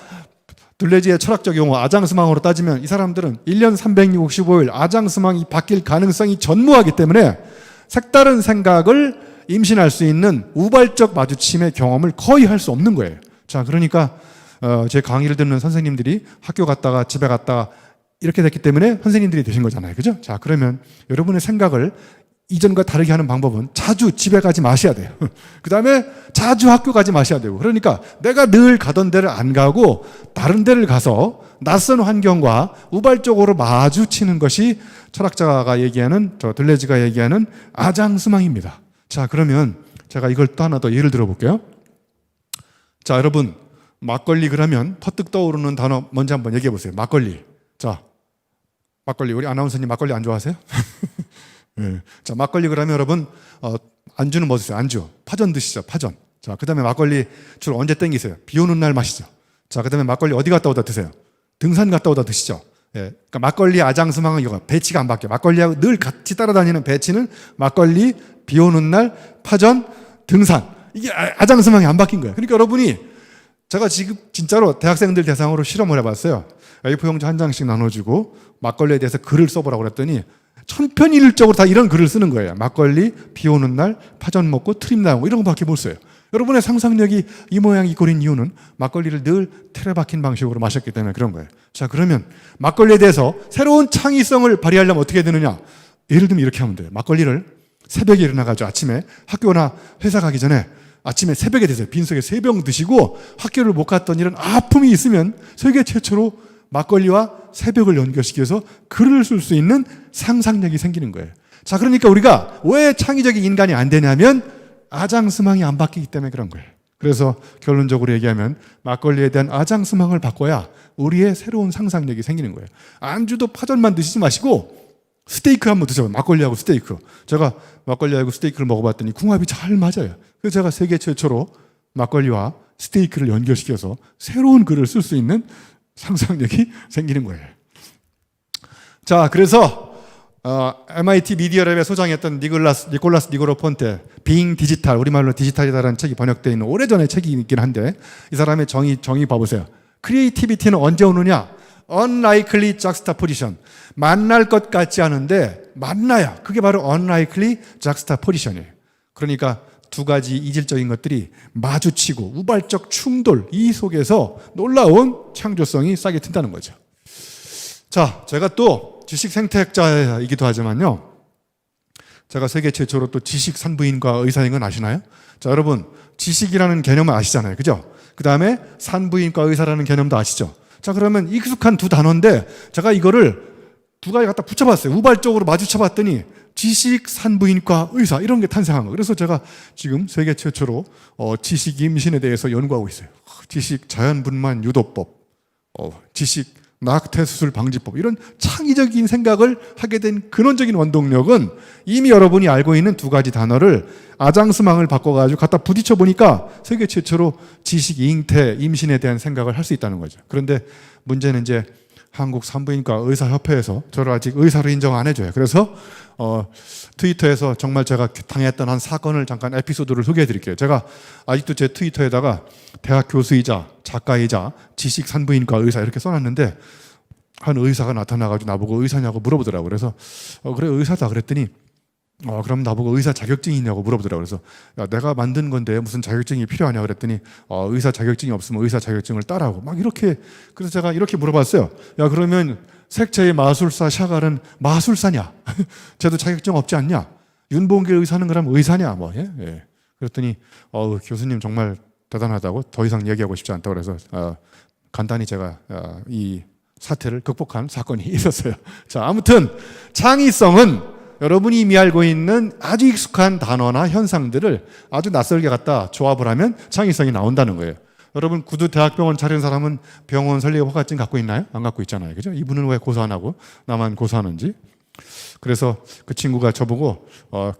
둘레지의 철학적 용어 아장스망으로 따지면 이 사람들은 1년 365일 아장스망이 바뀔 가능성이 전무하기 때문에 색다른 생각을 임신할 수 있는 우발적 마주침의 경험을 거의 할 수 없는 거예요. 자, 그러니까 제 강의를 듣는 선생님들이 학교 갔다가 집에 갔다가 이렇게 됐기 때문에 선생님들이 되신 거잖아요. 그죠? 자, 그러면 여러분의 생각을 이전과 다르게 하는 방법은 자주 집에 가지 마셔야 돼요. 그 다음에 자주 학교 가지 마셔야 되고, 그러니까 내가 늘 가던 데를 안 가고 다른 데를 가서 낯선 환경과 우발적으로 마주치는 것이 철학자가 얘기하는, 저 들레즈가 얘기하는 아장스망입니다. 자, 그러면 제가 이걸 또 하나 더 예를 들어 볼게요. 자, 여러분 막걸리 그러면 퍼뜩 떠오르는 단어 먼저 한번 얘기해 보세요. 막걸리. 자, 막걸리. 우리 아나운서님 막걸리 안 좋아하세요? 네. 자, 막걸리 그러면 여러분 안주는 뭐 드세요? 안주. 파전 드시죠. 파전. 자, 그 다음에 막걸리 주로 언제 땡기세요? 비 오는 날 마시죠. 자, 그 다음에 막걸리 어디 갔다 오다 드세요? 등산 갔다 오다 드시죠. 예. 그러니까 막걸리 아장스망은 이거 배치가 안 바뀌어요. 막걸리하고 늘 같이 따라다니는 배치는 막걸리, 비 오는 날, 파전, 등산. 이게 아장스망이 안 바뀐 거예요. 그러니까 여러분이 제가 지금 진짜로 대학생들 대상으로 실험을 해봤어요. A4용지 한 장씩 나눠주고 막걸리에 대해서 글을 써보라고 그랬더니 천편일률적으로 다 이런 글을 쓰는 거예요. 막걸리, 비 오는 날, 파전 먹고 트립 나오고 이런 거밖에 못 써요. 여러분의 상상력이 이 모양 이 꼴인 이유는 막걸리를 늘 틀에 박힌 방식으로 마셨기 때문에 그런 거예요. 자, 그러면 막걸리에 대해서 새로운 창의성을 발휘하려면 어떻게 되느냐? 예를 들면 이렇게 하면 돼요. 막걸리를 새벽에 일어나가지고 아침에 학교나 회사 가기 전에 아침에 새벽에 드세요. 빈속에 3병 드시고 학교를 못 갔던 이런 아픔이 있으면 세계 최초로 막걸리와 새벽을 연결시켜서 글을 쓸 수 있는 상상력이 생기는 거예요. 자, 그러니까 우리가 왜 창의적인 인간이 안 되냐면 아장스망이 안 바뀌기 때문에 그런 거예요. 그래서 결론적으로 얘기하면 막걸리에 대한 아장스망을 바꿔야 우리의 새로운 상상력이 생기는 거예요. 안주도 파전만 드시지 마시고 스테이크 한번 드셔봐요. 막걸리하고 스테이크. 제가 막걸리하고 스테이크를 먹어봤더니 궁합이 잘 맞아요. 그래서 제가 세계 최초로 막걸리와 스테이크를 연결시켜서 새로운 글을 쓸 수 있는 상상력이 생기는 거예요. 자, 그래서 MIT 미디어랩의 소장이었던 니콜라스 니고로폰테 Being Digital, 우리말로 디지털이다라는 책이 번역되어 있는 오래전의 책이 있긴 한데 이 사람의 정의 봐보세요. 크리에이티비티는 언제 오느냐? Unlikely juxtaposition. 만날 것 같지 않은데 만나야. 그게 바로 unlikely juxtaposition이에요. 그러니까 두 가지 이질적인 것들이 마주치고 우발적 충돌, 이 속에서 놀라운 창조성이 싹이 튼다는 거죠. 자, 제가 또 지식 생태학자이기도 하지만요, 제가 세계 최초로 또 지식 산부인과 의사인 건 아시나요? 자, 여러분 지식이라는 개념을 아시잖아요. 그죠? 그 다음에 산부인과 의사라는 개념도 아시죠? 자, 그러면 익숙한 두 단어인데 제가 이거를 두 가지 갖다 붙여봤어요. 우발적으로 마주쳐봤더니 지식, 산부인과, 의사 이런 게 탄생한 거예요. 그래서 제가 지금 세계 최초로 지식 임신에 대해서 연구하고 있어요. 지식 자연분만 유도법, 지식 낙태수술 방지법, 이런 창의적인 생각을 하게 된 근원적인 원동력은 이미 여러분이 알고 있는 두 가지 단어를 아장스망을 바꿔가지고 갖다 부딪혀 보니까 세계 최초로 지식 잉태 임신에 대한 생각을 할 수 있다는 거죠. 그런데 문제는 이제 한국 산부인과 의사협회에서 저를 아직 의사로 인정 안 해줘요. 그래서 트위터에서 정말 제가 당했던 한 사건을 잠깐 에피소드를 소개해 드릴게요. 제가 아직도 제 트위터에다가 대학 교수이자 작가이자 지식 산부인과 의사 이렇게 써놨는데 한 의사가 나타나가지고 나보고 의사냐고 물어보더라고요. 그래서 그래 의사다 그랬더니 그럼 나보고 의사 자격증이 있냐고 물어보더라고요. 그래서 야, 내가 만든 건데 무슨 자격증이 필요하냐 그랬더니 의사 자격증이 없으면 의사 자격증을 따라고 막 이렇게. 그래서 제가 이렇게 물어봤어요. 야, 그러면 색채의 마술사 샤갈은 마술사냐? 쟤도 자격증 없지 않냐? 윤봉길 의사는 그럼 의사냐? 뭐 예? 예. 그랬더니 교수님 정말 대단하다고 더 이상 얘기하고 싶지 않다고 그래서 간단히 제가 이 사태를 극복한 사건이 있었어요. 자, 아무튼 창의성은 여러분이 이미 알고 있는 아주 익숙한 단어나 현상들을 아주 낯설게 갖다 조합을 하면 창의성이 나온다는 거예요. 여러분 구두 대학병원 차린 사람은 병원 설립 허가증 갖고 있나요? 안 갖고 있잖아요. 그죠? 이분은 왜 고사 안 하고 나만 고사하는지. 그래서 그 친구가 저보고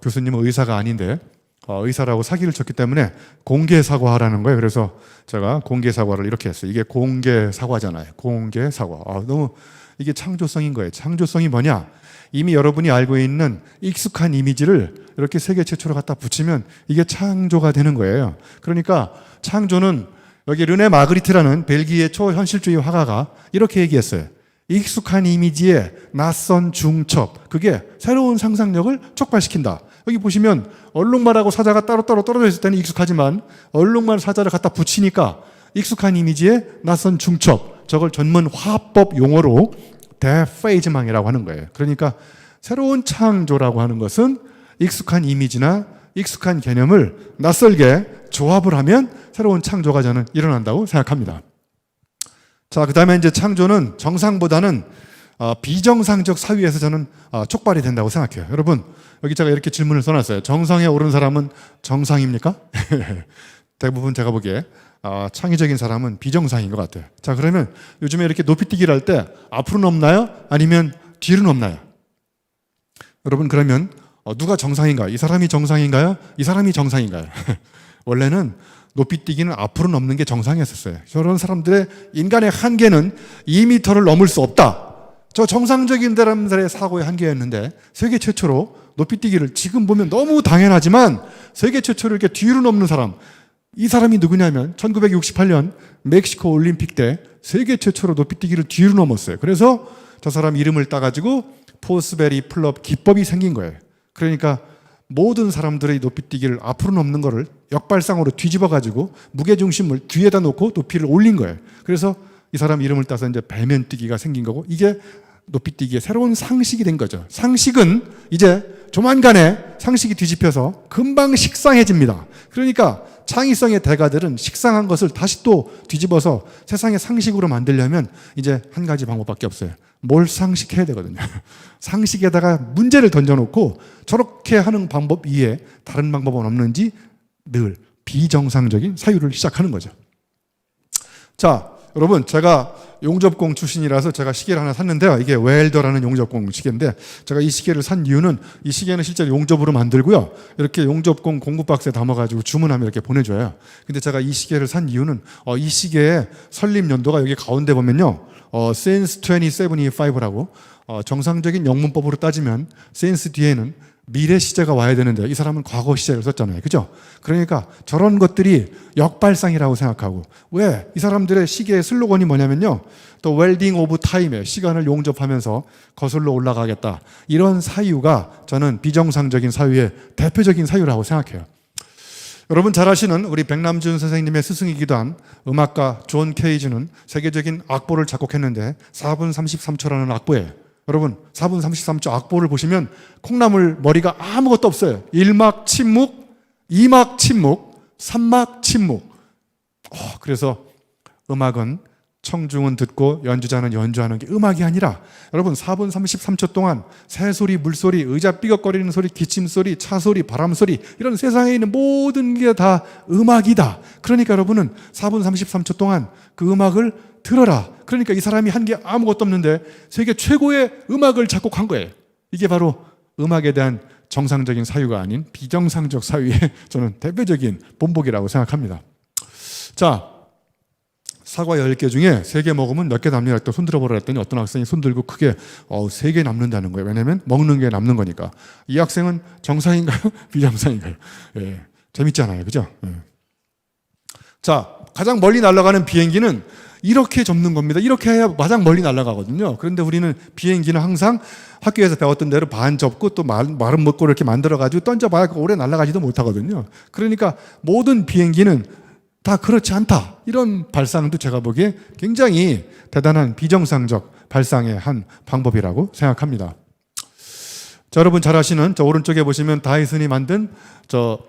교수님은 의사가 아닌데 의사라고 사기를 쳤기 때문에 공개 사과하라는 거예요. 그래서 제가 공개 사과를 이렇게 했어요. 이게 공개 사과잖아요. 공개 사과. 너무 이게 창조성인 거예요. 창조성이 뭐냐? 이미 여러분이 알고 있는 익숙한 이미지를 이렇게 세계 최초로 갖다 붙이면 이게 창조가 되는 거예요. 그러니까 창조는 여기 르네 마그리트라는 벨기에 초현실주의 화가가 이렇게 얘기했어요. 익숙한 이미지에 낯선 중첩, 그게 새로운 상상력을 촉발시킨다. 여기 보시면 얼룩말하고 사자가 따로따로 떨어져 있을 때는 익숙하지만 얼룩말 사자를 갖다 붙이니까 익숙한 이미지에 낯선 중첩, 저걸 전문 화법 용어로 데페이즈망이라고 하는 거예요. 그러니까 새로운 창조라고 하는 것은 익숙한 이미지나 익숙한 개념을 낯설게 조합을 하면 새로운 창조가 저는 일어난다고 생각합니다. 자, 그 다음에 이제 창조는 정상보다는 비정상적 사유에서 저는 촉발이 된다고 생각해요. 여러분, 여기 제가 이렇게 질문을 써놨어요. 정상에 오른 사람은 정상입니까? 대부분 제가 보기에 창의적인 사람은 비정상인 것 같아요. 자, 그러면 요즘에 이렇게 높이뛰기를 할 때 앞으로 넘나요? 아니면 뒤로 넘나요? 여러분, 그러면 누가 정상인가요? 이 사람이 정상인가요? 이 사람이 정상인가요? 원래는 높이뛰기는 앞으로 넘는 게 정상이었어요. 저런 사람들의 인간의 한계는 2m를 넘을 수 없다. 저 정상적인 사람들의 사고의 한계였는데 세계 최초로 높이뛰기를 지금 보면 너무 당연하지만 세계 최초로 이렇게 뒤로 넘는 사람, 이 사람이 누구냐면 1968년 멕시코 올림픽 때 세계 최초로 높이뛰기를 뒤로 넘었어요. 그래서 저 사람 이름을 따가지고 포스베리 플럽 기법이 생긴 거예요. 그러니까 모든 사람들의 높이뛰기를 앞으로 넘는 거를 역발상으로 뒤집어가지고 무게중심을 뒤에다 놓고 높이를 올린 거예요. 그래서 이 사람 이름을 따서 이제 배면뛰기가 생긴 거고, 이게 높이뛰기의 새로운 상식이 된 거죠. 상식은 이제 조만간에 상식이 뒤집혀서 금방 식상해집니다. 그러니까 창의성의 대가들은 식상한 것을 다시 또 뒤집어서 세상의 상식으로 만들려면 이제 한 가지 방법밖에 없어요. 몰상식해야 되거든요. 상식에다가 문제를 던져놓고 저렇게 하는 방법 이외에 다른 방법은 없는지 늘 비정상적인 사유를 시작하는 거죠. 자, 여러분, 제가 용접공 출신이라서 제가 시계를 하나 샀는데요. 이게 웰더라는 용접공 시계인데, 제가 이 시계를 산 이유는 이 시계는 실제로 용접으로 만들고요. 이렇게 용접공 공구 박스에 담아가지고 주문하면 이렇게 보내줘요. 근데 제가 이 시계를 산 이유는 이 시계의 설립 연도가 여기 가운데 보면요. since 2725라고 정상적인 영문법으로 따지면 since 뒤에는 미래 시제가 와야 되는데 이 사람은 과거 시제를 썼잖아요. 그죠? 그러니까 저런 것들이 역발상이라고 생각하고, 왜? 이 사람들의 시계의 슬로건이 뭐냐면요. 또 웰딩 오브 타임에 시간을 용접하면서 거슬러 올라가겠다. 이런 사유가 저는 비정상적인 사유의 대표적인 사유라고 생각해요. 여러분 잘 아시는 우리 백남준 선생님의 스승이기도 한 음악가 존 케이지는 세계적인 악보를 작곡했는데 4분 33초라는 악보예요. 여러분 4분 33초 악보를 보시면 콩나물 머리가 아무것도 없어요. 1막 침묵, 2막 침묵, 3막 침묵. 그래서 음악은 청중은 듣고 연주자는 연주하는 게 음악이 아니라, 여러분 4분 33초 동안 새소리, 물소리, 의자 삐걱거리는 소리, 기침소리, 차소리, 바람소리, 이런 세상에 있는 모든 게 다 음악이다. 그러니까 여러분은 4분 33초 동안 그 음악을 들어라. 그러니까 이 사람이 한 게 아무것도 없는데 세계 최고의 음악을 작곡한 거예요. 이게 바로 음악에 대한 정상적인 사유가 아닌 비정상적 사유의 저는 대표적인 본보기라고 생각합니다. 자, 사과 10개 중에 3개 먹으면 몇 개 남냐 했더니 손 들어보라 했더니 어떤 학생이 손 들고 크게 3개 남는다는 거예요. 왜냐하면 먹는 게 남는 거니까. 이 학생은 정상인가요? 비정상인가요? 예, 재밌잖아요. 그죠? 예. 자, 가장 멀리 날아가는 비행기는 이렇게 접는 겁니다. 이렇게 해야 가장 멀리 날아가거든요. 그런데 우리는 비행기는 항상 학교에서 배웠던 대로 반 접고 또 마른 먹고 이렇게 만들어가지고 던져봐야 오래 날아가지도 못하거든요. 그러니까 모든 비행기는 다 그렇지 않다. 이런 발상도 제가 보기에 굉장히 대단한 비정상적 발상의 한 방법이라고 생각합니다. 자, 여러분 잘 아시는 저 오른쪽에 보시면 다이슨이 만든 저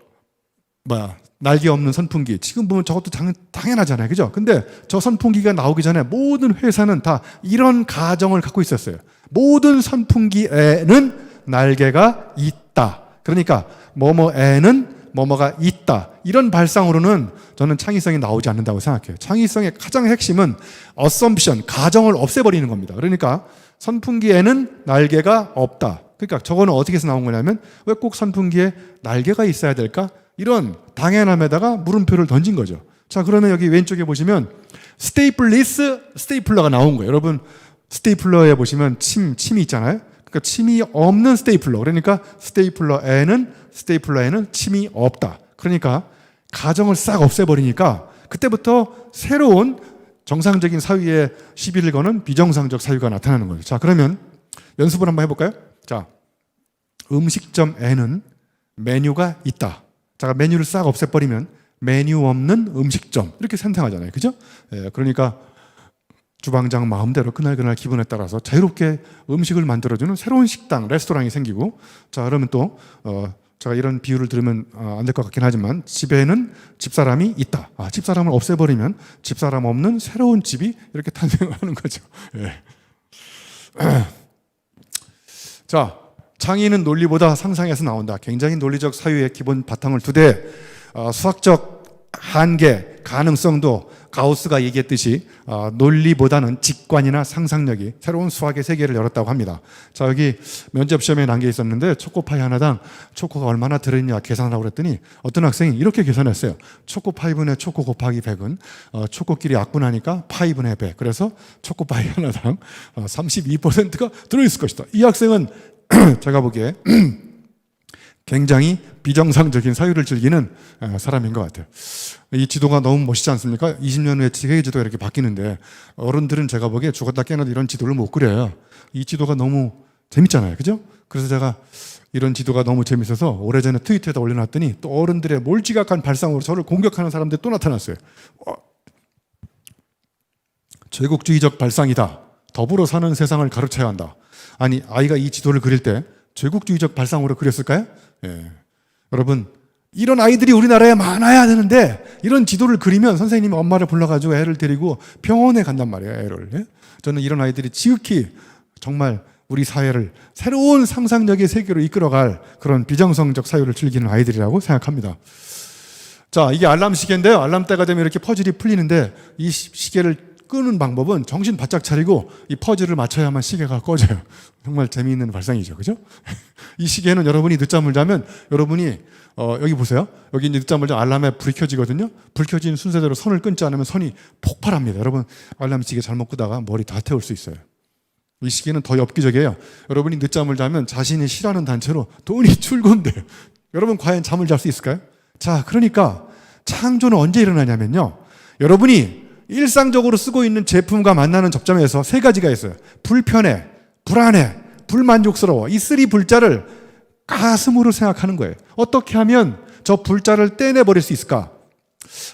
날개 없는 선풍기. 지금 보면 저것도 당연하잖아요. 그죠? 근데 저 선풍기가 나오기 전에 모든 회사는 다 이런 가정을 갖고 있었어요. 모든 선풍기에는 날개가 있다. 그러니까 뭐뭐에는 뭐뭐가 있다. 이런 발상으로는 저는 창의성이 나오지 않는다고 생각해요. 창의성의 가장 핵심은 assumption, 가정을 없애버리는 겁니다. 그러니까 선풍기에는 날개가 없다. 그러니까 저거는 어떻게 해서 나온 거냐면 왜 꼭 선풍기에 날개가 있어야 될까? 이런 당연함에다가 물음표를 던진 거죠. 자, 그러면 여기 왼쪽에 보시면 스테이플리스 스테이플러가 나온 거예요. 여러분 스테이플러에 보시면 침이 있잖아요. 그러니까 침이 없는 스테이플러. 그러니까 스테이플러에는 침이 없다. 그러니까 가정을 싹 없애버리니까 그때부터 새로운 정상적인 사유에 시비를 거는 비정상적 사유가 나타나는 거예요. 자, 그러면 연습을 한번 해볼까요? 자, 음식점에는 메뉴가 있다. 자, 메뉴를 싹 없애버리면 메뉴 없는 음식점 이렇게 생성하잖아요. 그죠? 그러니까 주방장 마음대로 그날 기분에 따라서 자유롭게 음식을 만들어주는 새로운 식당, 레스토랑이 생기고, 자, 그러면 또 제가 이런 비유를 들으면 안 될 것 같긴 하지만 집에는 집사람이 있다. 집사람을 없애버리면 집사람 없는 새로운 집이 이렇게 탄생하는 거죠. 예. 자, 창의는 논리보다 상상에서 나온다. 굉장히 논리적 사유의 기본 바탕을 두되 수학적 한계, 가능성도 가우스가 얘기했듯이 논리보다는 직관이나 상상력이 새로운 수학의 세계를 열었다고 합니다. 자, 여기 면접 시험에 난 게 있었는데 초코파이 하나당 초코가 얼마나 들어있냐 계산하라고 그랬더니 어떤 학생이 이렇게 계산했어요. 초코파이분의 초코 곱하기 100은 초코끼리 약분하니까 파이분의 100. 그래서 초코파이 하나당 32%가 들어있을 것이다. 이 학생은 제가 보기에 굉장히 비정상적인 사유를 즐기는 사람인 것 같아요. 이 지도가 너무 멋있지 않습니까? 20년 후에 세계 지도가 이렇게 바뀌는데 어른들은 제가 보기에 죽었다 깨어나도 이런 지도를 못 그려요. 이 지도가 너무 재밌잖아요. 그죠? 그래서 제가 이런 지도가 너무 재밌어서 오래전에 트위터에다 올려놨더니 또 어른들의 몰지각한 발상으로 저를 공격하는 사람들이 또 나타났어요. 제국주의적 발상이다. 더불어 사는 세상을 가르쳐야 한다. 아니, 아이가 이 지도를 그릴 때 제국주의적 발상으로 그렸을까요? 예. 여러분, 이런 아이들이 우리나라에 많아야 되는데 이런 지도를 그리면 선생님이 엄마를 불러가지고 애를 데리고 병원에 간단 말이에요. 애를. 예? 저는 이런 아이들이 지극히 정말 우리 사회를 새로운 상상력의 세계로 이끌어갈 그런 비정상적 사유를 즐기는 아이들이라고 생각합니다. 자, 이게 알람 시계인데요. 알람 때가 되면 이렇게 퍼즐이 풀리는데 이 시계를 끄는 방법은 정신 바짝 차리고 이 퍼즐을 맞춰야만 시계가 꺼져요. 정말 재미있는 발상이죠. 그죠? 이 시계는 여러분이 늦잠을 자면 여러분이 여기 보세요. 여기 늦잠을 자면 알람에 불이 켜지거든요. 불 켜진 순서대로 선을 끊지 않으면 선이 폭발합니다. 여러분 알람 시계 잘못 끄다가 머리 다 태울 수 있어요. 이 시계는 더 엽기적이에요. 여러분이 늦잠을 자면 자신이 싫어하는 단체로 돈이 출근돼요. 여러분 과연 잠을 잘 수 있을까요? 자, 그러니까 창조는 언제 일어나냐면요. 여러분이 일상적으로 쓰고 있는 제품과 만나는 접점에서 세 가지가 있어요. 불편해, 불안해, 불만족스러워. 이 3 불자를 가슴으로 생각하는 거예요. 어떻게 하면 저 불자를 떼내버릴 수 있을까?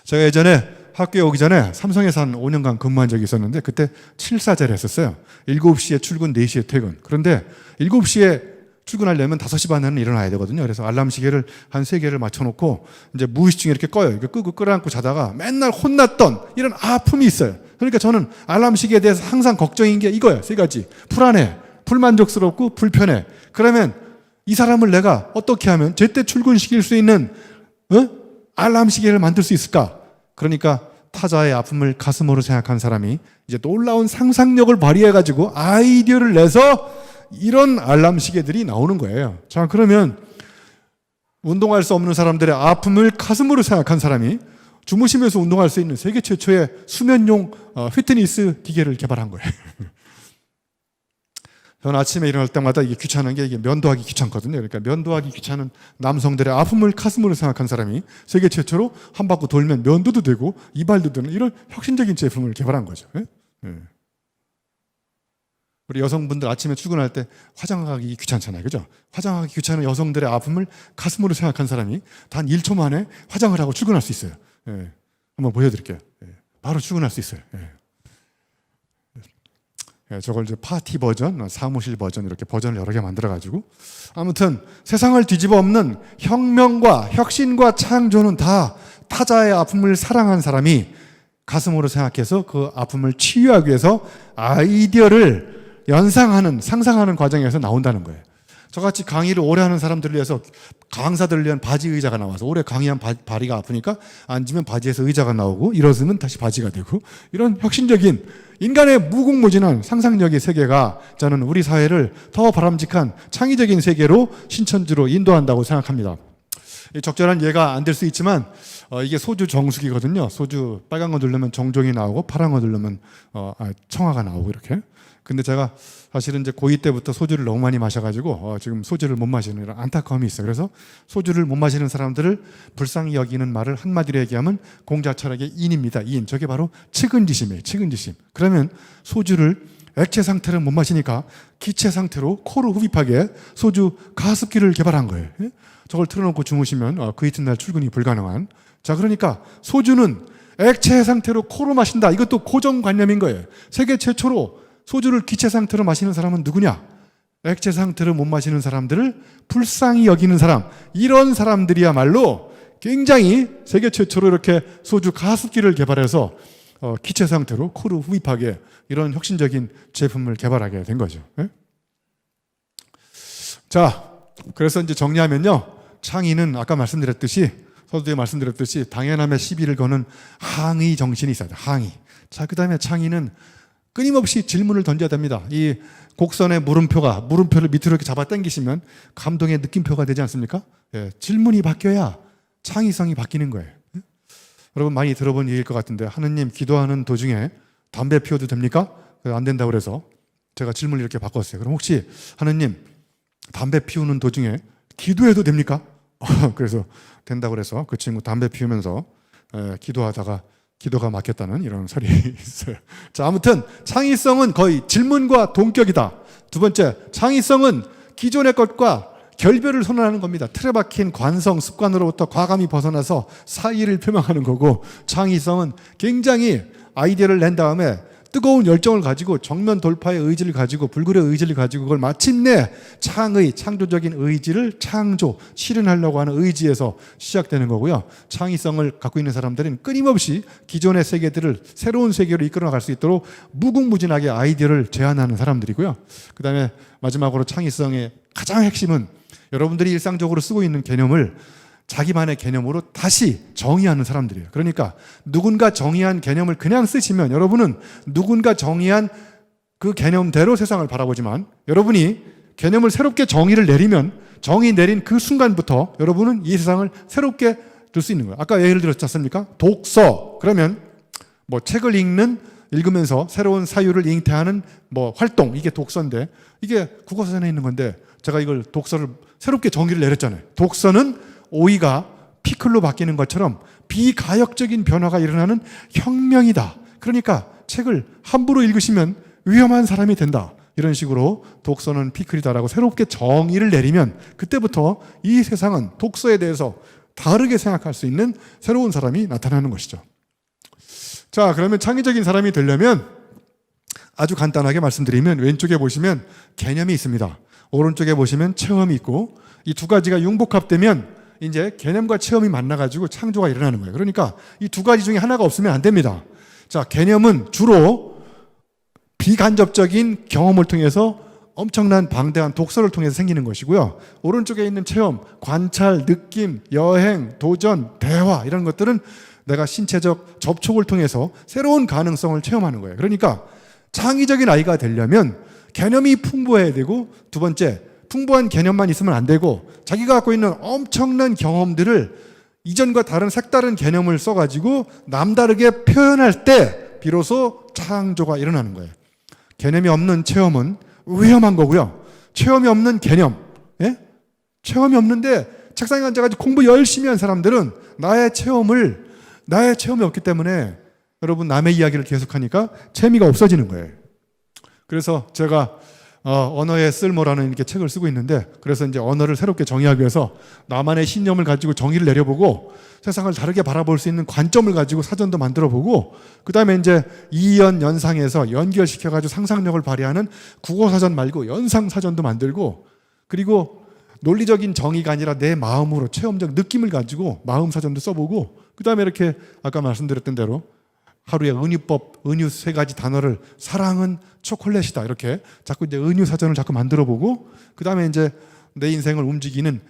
제가 예전에 학교에 오기 전에 삼성에서 한 5년간 근무한 적이 있었는데 그때 7사제를 했었어요. 7시에 출근, 4시에 퇴근. 그런데 7시에 출근하려면 5시 반에는 일어나야 되거든요. 그래서 알람 시계를 한 3개를 맞춰놓고 이제 무의식 중에 이렇게 꺼요. 이렇게 끄고 끌어안고 자다가 맨날 혼났던 이런 아픔이 있어요. 그러니까 저는 알람 시계에 대해서 항상 걱정인 게 이거예요. 3가지. 불안해, 불만족스럽고 불편해. 그러면 이 사람을 내가 어떻게 하면 제때 출근시킬 수 있는 알람 시계를 만들 수 있을까? 그러니까 타자의 아픔을 가슴으로 생각한 사람이 이제 놀라운 상상력을 발휘해가지고 아이디어를 내서 이런 알람 시계들이 나오는 거예요. 자, 그러면 운동할 수 없는 사람들의 아픔을 가슴으로 생각한 사람이 주무시면서 운동할 수 있는 세계 최초의 수면용 피트니스 기계를 개발한 거예요. 저는 아침에 일어날 때마다 이게 귀찮은 게 이게 면도하기 귀찮거든요. 그러니까 면도하기 귀찮은 남성들의 아픔을 가슴으로 생각한 사람이 세계 최초로 한 바퀴 돌면 면도도 되고 이발도 되는 이런 혁신적인 제품을 개발한 거죠. 예? 우리 여성분들 아침에 출근할 때 화장하기 귀찮잖아요. 그죠? 화장하기 귀찮은 여성들의 아픔을 가슴으로 생각한 사람이 단 1초 만에 화장을 하고 출근할 수 있어요. 한번 보여드릴게요. 바로 출근할 수 있어요. 예, 저걸 이제 파티 버전, 사무실 버전 이렇게 버전을 여러 개 만들어가지고 아무튼 세상을 뒤집어 엎는 혁명과 혁신과 창조는 다 타자의 아픔을 사랑한 사람이 가슴으로 생각해서 그 아픔을 치유하기 위해서 아이디어를 연상하는, 상상하는 과정에서 나온다는 거예요. 저같이 강의를 오래 하는 사람들을 위해서 강사들을 위한 바지 의자가 나와서 오래 강의한 다리가 아프니까 앉으면 바지에서 의자가 나오고 일어서면 다시 바지가 되고 이런 혁신적인 인간의 무궁무진한 상상력의 세계가 저는 우리 사회를 더 바람직한 창의적인 세계로 신천지로 인도한다고 생각합니다. 적절한 예가 안 될 수 있지만 이게 소주 정수기거든요. 소주 빨간 거 누르면 정종이 나오고 파란 거 누르면 청아가 나오고 이렇게. 근데 제가 사실은 이제 고2 때부터 소주를 너무 많이 마셔가지고 지금 소주를 못 마시는 이런 안타까움이 있어요. 그래서 소주를 못 마시는 사람들을 불쌍히 여기는 말을 한마디로 얘기하면 공자 철학의 인입니다. 인. 저게 바로 측은지심이에요. 측은지심. 그러면 소주를 액체 상태로 못 마시니까 기체 상태로 코로 흡입하게 소주 가습기를 개발한 거예요. 저걸 틀어놓고 주무시면 그 이튿날 출근이 불가능한. 자, 그러니까 소주는 액체 상태로 코로 마신다. 이것도 고정관념인 거예요. 세계 최초로 소주를 기체 상태로 마시는 사람은 누구냐? 액체 상태로 못 마시는 사람들을 불쌍히 여기는 사람. 이런 사람들이야말로 굉장히 세계 최초로 이렇게 소주 가습기를 개발해서 기체 상태로 코로 흡입하게 이런 혁신적인 제품을 개발하게 된 거죠. 예? 자, 그래서 이제 정리하면요. 창의는 아까 말씀드렸듯이 서두에 말씀드렸듯이 당연함의 시비를 거는 항의 정신이 있어야 돼요. 항의. 자, 그 다음에 창의는 끊임없이 질문을 던져야 됩니다. 이 곡선의 물음표를 밑으로 이렇게 잡아 당기시면 감동의 느낌표가 되지 않습니까? 예, 질문이 바뀌어야 창의성이 바뀌는 거예요. 예? 여러분 많이 들어본 얘기일 것 같은데 하느님 기도하는 도중에 담배 피워도 됩니까? 안 된다고 그래서 제가 질문을 이렇게 바꿨어요. 그럼 혹시 하느님 담배 피우는 도중에 기도해도 됩니까? 그래서 된다고 그래서 그 친구 담배 피우면서 기도하다가 기도가 막혔다는 이런 설이 있어요. 자, 아무튼 창의성은 거의 질문과 동격이다. 두 번째, 창의성은 기존의 것과 결별을 선언하는 겁니다. 틀에 박힌 관성, 습관으로부터 과감히 벗어나서 사의를 표명하는 거고, 창의성은 굉장히 아이디어를 낸 다음에 뜨거운 열정을 가지고 정면 돌파의 의지를 가지고 불굴의 의지를 가지고 그걸 마침내 창조적인 의지를 실현하려고 하는 의지에서 시작되는 거고요. 창의성을 갖고 있는 사람들은 끊임없이 기존의 세계들을 새로운 세계로 이끌어 나갈 수 있도록 무궁무진하게 아이디어를 제안하는 사람들이고요. 그 다음에 마지막으로 창의성의 가장 핵심은 여러분들이 일상적으로 쓰고 있는 개념을 자기만의 개념으로 다시 정의하는 사람들이에요. 그러니까 누군가 정의한 개념을 그냥 쓰시면 여러분은 누군가 정의한 그 개념대로 세상을 바라보지만 여러분이 개념을 새롭게 정의를 내리면 정의 내린 그 순간부터 여러분은 이 세상을 새롭게 둘 수 있는 거예요. 아까 예를 들었지 않습니까? 독서. 그러면 뭐 책을 읽으면서 새로운 사유를 잉태하는 뭐 활동. 이게 독서인데 이게 국어사전에 있는 건데 제가 이걸 독서를 새롭게 정의를 내렸잖아요. 독서는 오이가 피클로 바뀌는 것처럼 비가역적인 변화가 일어나는 혁명이다. 그러니까 책을 함부로 읽으시면 위험한 사람이 된다. 이런 식으로 독서는 피클이다라고 새롭게 정의를 내리면 그때부터 이 세상은 독서에 대해서 다르게 생각할 수 있는 새로운 사람이 나타나는 것이죠. 자, 그러면 창의적인 사람이 되려면 아주 간단하게 말씀드리면 왼쪽에 보시면 개념이 있습니다. 오른쪽에 보시면 체험이 있고 이 두 가지가 융복합되면 이제 개념과 체험이 만나가지고 창조가 일어나는 거예요. 그러니까 이 두 가지 중에 하나가 없으면 안 됩니다. 자, 개념은 주로 비간접적인 경험을 통해서 엄청난 방대한 독서를 통해서 생기는 것이고요. 오른쪽에 있는 체험, 관찰, 느낌, 여행, 도전, 대화 이런 것들은 내가 신체적 접촉을 통해서 새로운 가능성을 체험하는 거예요. 그러니까 창의적인 아이가 되려면 개념이 풍부해야 되고 두 번째, 풍부한 개념만 있으면 안 되고 자기가 갖고 있는 엄청난 경험들을 이전과 다른 색다른 개념을 써가지고 남다르게 표현할 때 비로소 창조가 일어나는 거예요. 개념이 없는 체험은 위험한 거고요. 체험이 없는 개념, 예? 체험이 없는데 책상에 앉아가지고 공부 열심히 한 사람들은 나의 체험이 없기 때문에 여러분 남의 이야기를 계속하니까 재미가 없어지는 거예요. 그래서 제가 언어의 쓸모라는 이렇게 책을 쓰고 있는데, 그래서 이제 언어를 새롭게 정의하기 위해서 나만의 신념을 가지고 정의를 내려보고 세상을 다르게 바라볼 수 있는 관점을 가지고 사전도 만들어보고, 그 다음에 이제 이연 연상해서 연결시켜가지고 상상력을 발휘하는 국어사전 말고 연상사전도 만들고, 그리고 논리적인 정의가 아니라 내 마음으로 체험적 느낌을 가지고 마음사전도 써보고, 그 다음에 이렇게 아까 말씀드렸던 대로 하루에 은유법, 은유 3가지 단어를 사랑은 초콜릿이다 이렇게 자꾸 이제 은유 사전을 자꾸 만들어보고, 그 다음에 이제 내 인생을 움직이는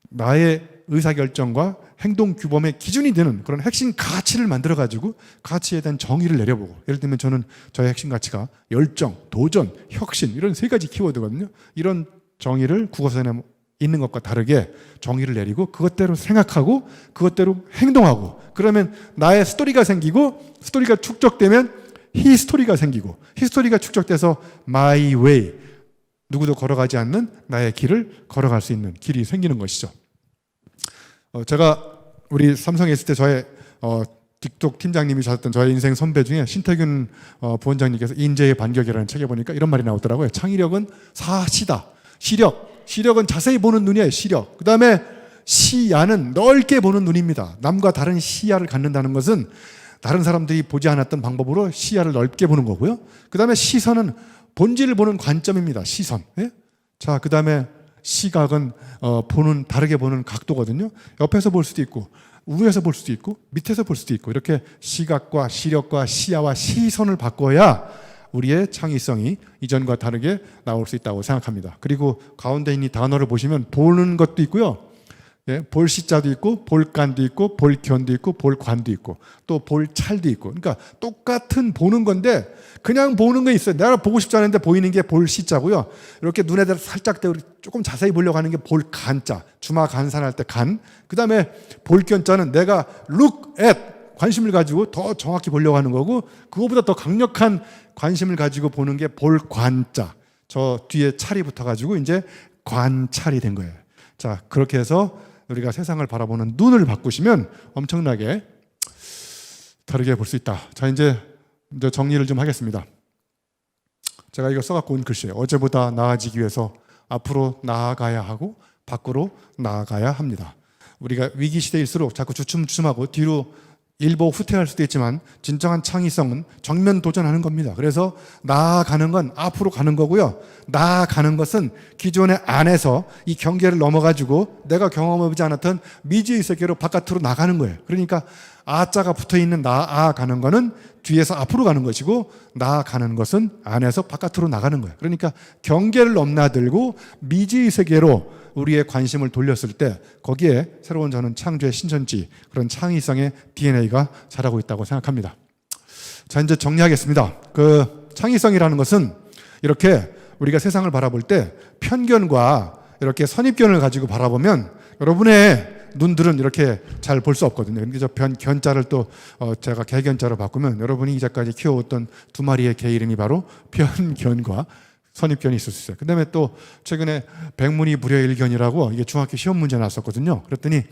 나의 의사결정과 행동 규범의 기준이 되는 그런 핵심 가치를 만들어가지고 가치에 대한 정의를 내려보고, 예를 들면 저는 저의 핵심 가치가 열정, 도전, 혁신 이런 3가지 키워드거든요. 이런 정의를 국어사전에 있는 것과 다르게 정의를 내리고 그것대로 생각하고 그것대로 행동하고, 그러면 나의 스토리가 생기고, 스토리가 축적되면 히스토리가 생기고, 히스토리가 축적돼서 my way, 누구도 걸어가지 않는 나의 길을 걸어갈 수 있는 길이 생기는 것이죠. 제가 우리 삼성에 있을 때 저의 틱톡 팀장님이 하셨던 저의 인생 선배 중에 신태균 부원장님께서 인재의 반격이라는 책에 보니까 이런 말이 나오더라고요. 창의력은 사시다. 시력은 자세히 보는 눈이에요. 시력. 그 다음에 시야는 넓게 보는 눈입니다. 남과 다른 시야를 갖는다는 것은 다른 사람들이 보지 않았던 방법으로 시야를 넓게 보는 거고요. 그 다음에 시선은 본질을 보는 관점입니다. 시선. 예? 자, 그 다음에 시각은 다르게 보는 각도거든요. 옆에서 볼 수도 있고, 위에서 볼 수도 있고, 밑에서 볼 수도 있고, 이렇게 시각과 시력과 시야와 시선을 바꿔야 우리의 창의성이 이전과 다르게 나올 수 있다고 생각합니다. 그리고 가운데 있는 단어를 보시면 보는 것도 있고요. 예, 볼시자도 있고, 볼간도 있고, 볼견도 있고, 볼관도 있고, 또 볼찰도 있고. 그러니까 똑같은 보는 건데 그냥 보는 게 있어요. 내가 보고 싶지 않은데 보이는 게 볼시자고요. 이렇게 눈에 살짝 조금 자세히 보려고 하는 게 볼간자. 주마 간산할 때 간. 그 다음에 볼견자는 내가 look at, 관심을 가지고 더 정확히 보려고 하는 거고, 그거보다 더 강력한 관심을 가지고 보는 게 볼관자. 저 뒤에 찰이 붙어가지고 이제 관찰이 된 거예요. 자, 그렇게 해서 우리가 세상을 바라보는 눈을 바꾸시면 엄청나게 다르게 볼 수 있다. 자, 이제 정리를 좀 하겠습니다. 제가 이거 써갖고 온 글씨예요. 어제보다 나아지기 위해서 앞으로 나아가야 하고 밖으로 나아가야 합니다. 우리가 위기 시대일수록 자꾸 주춤주춤하고 뒤로 일보 후퇴할 수도 있지만 진정한 창의성은 정면 도전하는 겁니다. 그래서 나아가는 건 앞으로 가는 거고요. 나아가는 것은 기존의 안에서 이 경계를 넘어가지고 내가 경험해보지 않았던 미지의 세계로 바깥으로 나가는 거예요. 그러니까 아자가 붙어있는 나아가는 거는 뒤에서 앞으로 가는 것이고, 나아가는 것은 안에서 바깥으로 나가는 거예요. 그러니까 경계를 넘나들고 미지의 세계로 우리의 관심을 돌렸을 때 거기에 새로운 저는 창조의 신천지, 그런 창의성의 DNA가 자라고 있다고 생각합니다. 자, 이제 정리하겠습니다. 그 창의성이라는 것은 이렇게 우리가 세상을 바라볼 때 편견과 이렇게 선입견을 가지고 바라보면 여러분의 눈들은 이렇게 잘 볼 수 없거든요. 그래서 견자를 또 제가 개견자로 바꾸면 여러분이 이제까지 키워왔던 2마리의 개 이름이 바로 편견과 선입견이 있을 수 있어요. 그 다음에 또 최근에 백문이 불여일견이라고 이게 중학교 시험 문제 나왔었거든요. 그랬더니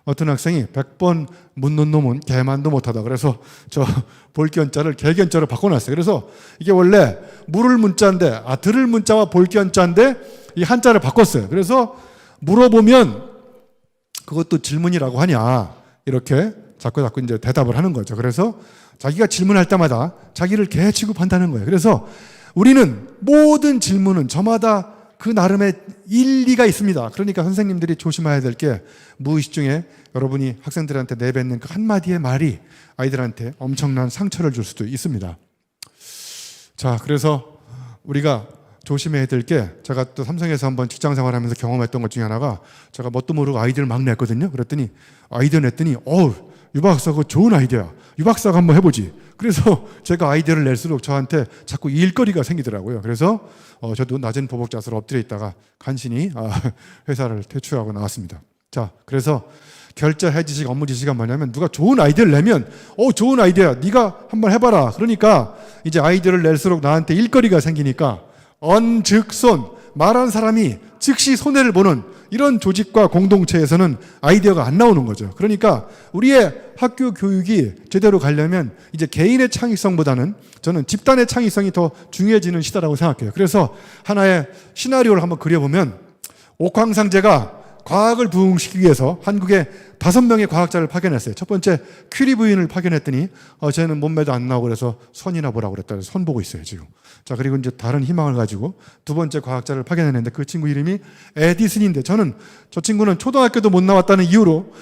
어떤 학생이 100번 묻는 놈은 개만도 못하다. 그래서 저 볼견자를 개견자로 바꿔놨어요. 그래서 이게 원래 물을 문자인데 들을 문자와 볼견자인데 이 한자를 바꿨어요. 그래서 물어보면 그것도 질문이라고 하냐 이렇게 자꾸 이제 대답을 하는 거죠. 그래서 자기가 질문할 때마다 자기를 개 취급한다는 거예요. 그래서 우리는 모든 질문은 저마다 그 나름의 일리가 있습니다. 그러니까 선생님들이 조심해야 될 게 무의식 중에 여러분이 학생들한테 내뱉는 그 한마디의 말이 아이들한테 엄청난 상처를 줄 수도 있습니다. 자, 그래서 우리가 조심해야 될 게, 제가 또 삼성에서 한번 직장 생활하면서 경험했던 것 중에 하나가, 제가 뭣도 모르고 아이디어를 막 냈거든요. 그랬더니 아이디어 냈더니 유 박사 그거 좋은 아이디어야. 유 박사가 한번 해보지. 그래서 제가 아이디어를 낼수록 저한테 자꾸 일거리가 생기더라고요. 그래서 저도 낮은 보복자세로 엎드려 있다가 간신히 회사를 퇴출하고 나왔습니다. 자, 그래서 결자 해지식 업무 지시가 뭐냐면, 누가 좋은 아이디어를 내면 좋은 아이디어야, 네가 한번 해봐라. 그러니까 이제 아이디어를 낼수록 나한테 일거리가 생기니까 언즉손, 말한 사람이 즉시 손해를 보는 이런 조직과 공동체에서는 아이디어가 안 나오는 거죠. 그러니까 우리의 학교 교육이 제대로 가려면 이제 개인의 창의성보다는 저는 집단의 창의성이 더 중요해지는 시대라고 생각해요. 그래서 하나의 시나리오를 한번 그려보면 옥황상제가 과학을 부흥시키기 위해서 한국에 5명의 과학자를 파견했어요. 첫 번째 퀴리 부인을 파견했더니 쟤는 몸매도 안 나오고 그래서 손이나 보라고 그랬다. 그래서 손 보고 있어요 지금. 자, 그리고 이제 다른 희망을 가지고 두 번째 과학자를 파견했는데 그 친구 이름이 에디슨인데 저는 저 친구는 초등학교도 못 나왔다는 이유로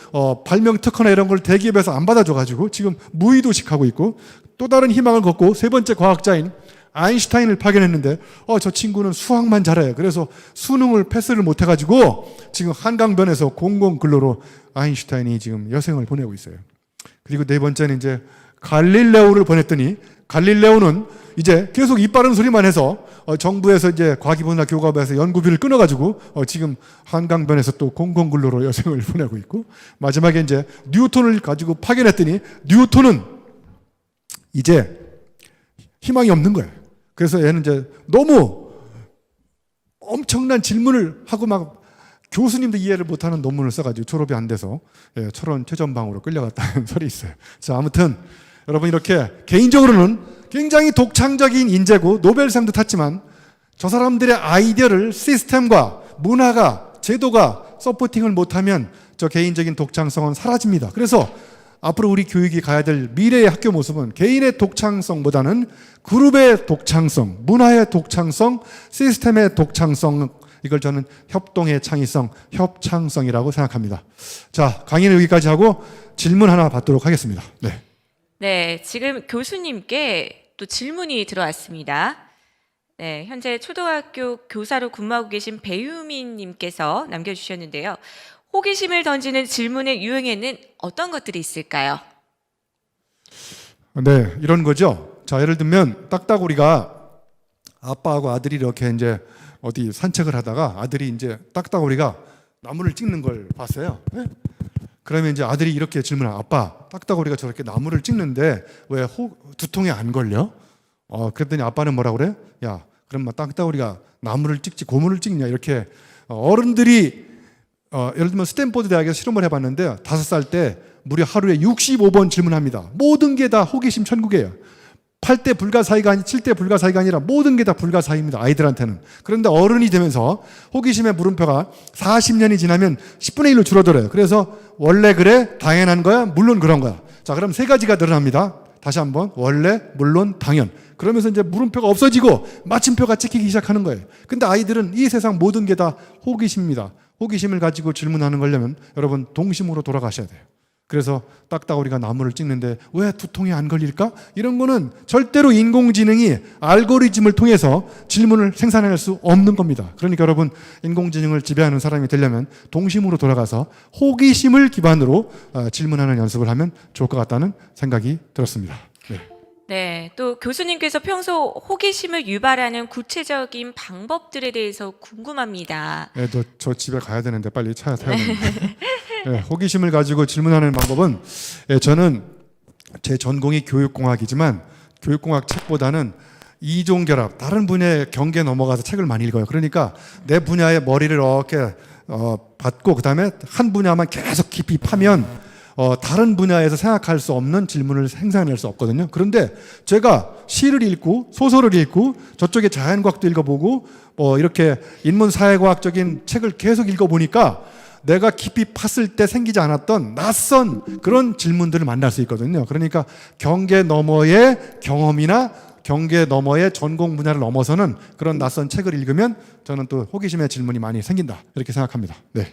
발명 특허나 이런 걸 대기업에서 안 받아줘가지고 지금 무의도식하고 있고, 또 다른 희망을 걷고 세 번째 과학자인 아인슈타인을 파견했는데 저 친구는 수학만 잘해요. 그래서 수능을 패스를 못해가지고 지금 한강변에서 공공근로로 아인슈타인이 지금 여생을 보내고 있어요. 그리고 네 번째는 이제 갈릴레오를 보냈더니 갈릴레오는 이제 계속 입 바른 소리만 해서 정부에서 이제 과기부나 교과부에서 연구비를 끊어가지고 지금 한강변에서 또 공공근로로 여생을 보내고 있고, 마지막에 이제 뉴턴을 가지고 파견했더니 뉴턴은 이제 희망이 없는 거예요. 그래서 얘는 이제 너무 엄청난 질문을 하고 막 교수님도 이해를 못하는 논문을 써가지고 졸업이 안 돼서 철원 최전방으로 끌려갔다는 설이 있어요. 자, 아무튼 여러분 이렇게 개인적으로는 굉장히 독창적인 인재고 노벨상도 탔지만 저 사람들의 아이디어를 시스템과 문화가 제도가 서포팅을 못하면 저 개인적인 독창성은 사라집니다. 그래서 앞으로 우리 교육이 가야 될 미래의 학교 모습은 개인의 독창성보다는 그룹의 독창성, 문화의 독창성, 시스템의 독창성, 이걸 저는 협동의 창의성, 협창성이라고 생각합니다. 자, 강의는 여기까지 하고 질문 하나 받도록 하겠습니다. 네. 네, 지금 교수님께 또 질문이 들어왔습니다. 네, 현재 초등학교 교사로 근무하고 계신 배유민 님께서 남겨주셨는데요. 호기심을 던지는 질문의 유형에는 어떤 것들이 있을까요? 네, 이런 거죠. 자, 예를 들면 딱따구리가 아빠하고 아들이 이렇게 이제 어디 산책을 하다가 아들이 이제 딱따구리가 나무를 찍는 걸 봤어요. 네? 그러면 이제 아들이 이렇게 질문해요. 아빠, 딱따구리가 저렇게 나무를 찍는데 왜 두통에 안 걸려? 그랬더니 아빠는 뭐라 그래? 야, 그럼 딱따구리가 나무를 찍지 고무를 찍냐? 이렇게 어른들이 예를 들면 스탠포드 대학에서 실험을 해봤는데 5살 때 무려 하루에 65번 질문합니다. 모든 게 다 호기심 천국이에요. 8대 불가사의가 아니 7대 불가사의가 아니라 모든 게 다 불가사의입니다. 아이들한테는. 그런데 어른이 되면서 호기심의 물음표가 40년이 지나면 10분의 1로 줄어들어요. 그래서 원래 그래? 당연한 거야? 물론 그런 거야. 자, 그럼 3가지가 늘어납니다. 다시 한번 원래, 물론, 당연. 그러면서 이제 물음표가 없어지고 마침표가 찍히기 시작하는 거예요. 근데 아이들은 이 세상 모든 게 다 호기심입니다. 호기심을 가지고 질문하는 거려면 여러분 동심으로 돌아가셔야 돼요. 그래서 딱따구리가 나무를 찍는데 왜 두통이 안 걸릴까? 이런 거는 절대로 인공지능이 알고리즘을 통해서 질문을 생산해낼 수 없는 겁니다. 그러니까 여러분 인공지능을 지배하는 사람이 되려면 동심으로 돌아가서 호기심을 기반으로 질문하는 연습을 하면 좋을 것 같다는 생각이 들었습니다. 네. 네, 또 교수님께서 평소 호기심을 유발하는 구체적인 방법들에 대해서 궁금합니다. 네, 저 집에 가야 되는데 빨리 차 타야 되는데. 네, 호기심을 가지고 질문하는 방법은 저는 제 전공이 교육공학이지만 교육공학 책보다는 이종결합, 다른 분야의 경계에 넘어가서 책을 많이 읽어요. 그러니까 내 분야의 머리를 이렇게 받고 그 다음에 한 분야만 계속 깊이 파면 다른 분야에서 생각할 수 없는 질문을 생산해낼 수 없거든요. 그런데 제가 시를 읽고 소설을 읽고 저쪽에 자연과학도 읽어보고 이렇게 인문사회과학적인 책을 계속 읽어보니까 내가 깊이 팠을 때 생기지 않았던 낯선 그런 질문들을 만날 수 있거든요. 그러니까 경계 너머의 경험이나 경계 너머의 전공 분야를 넘어서는 그런 낯선 책을 읽으면 저는 또 호기심의 질문이 많이 생긴다 이렇게 생각합니다. 네.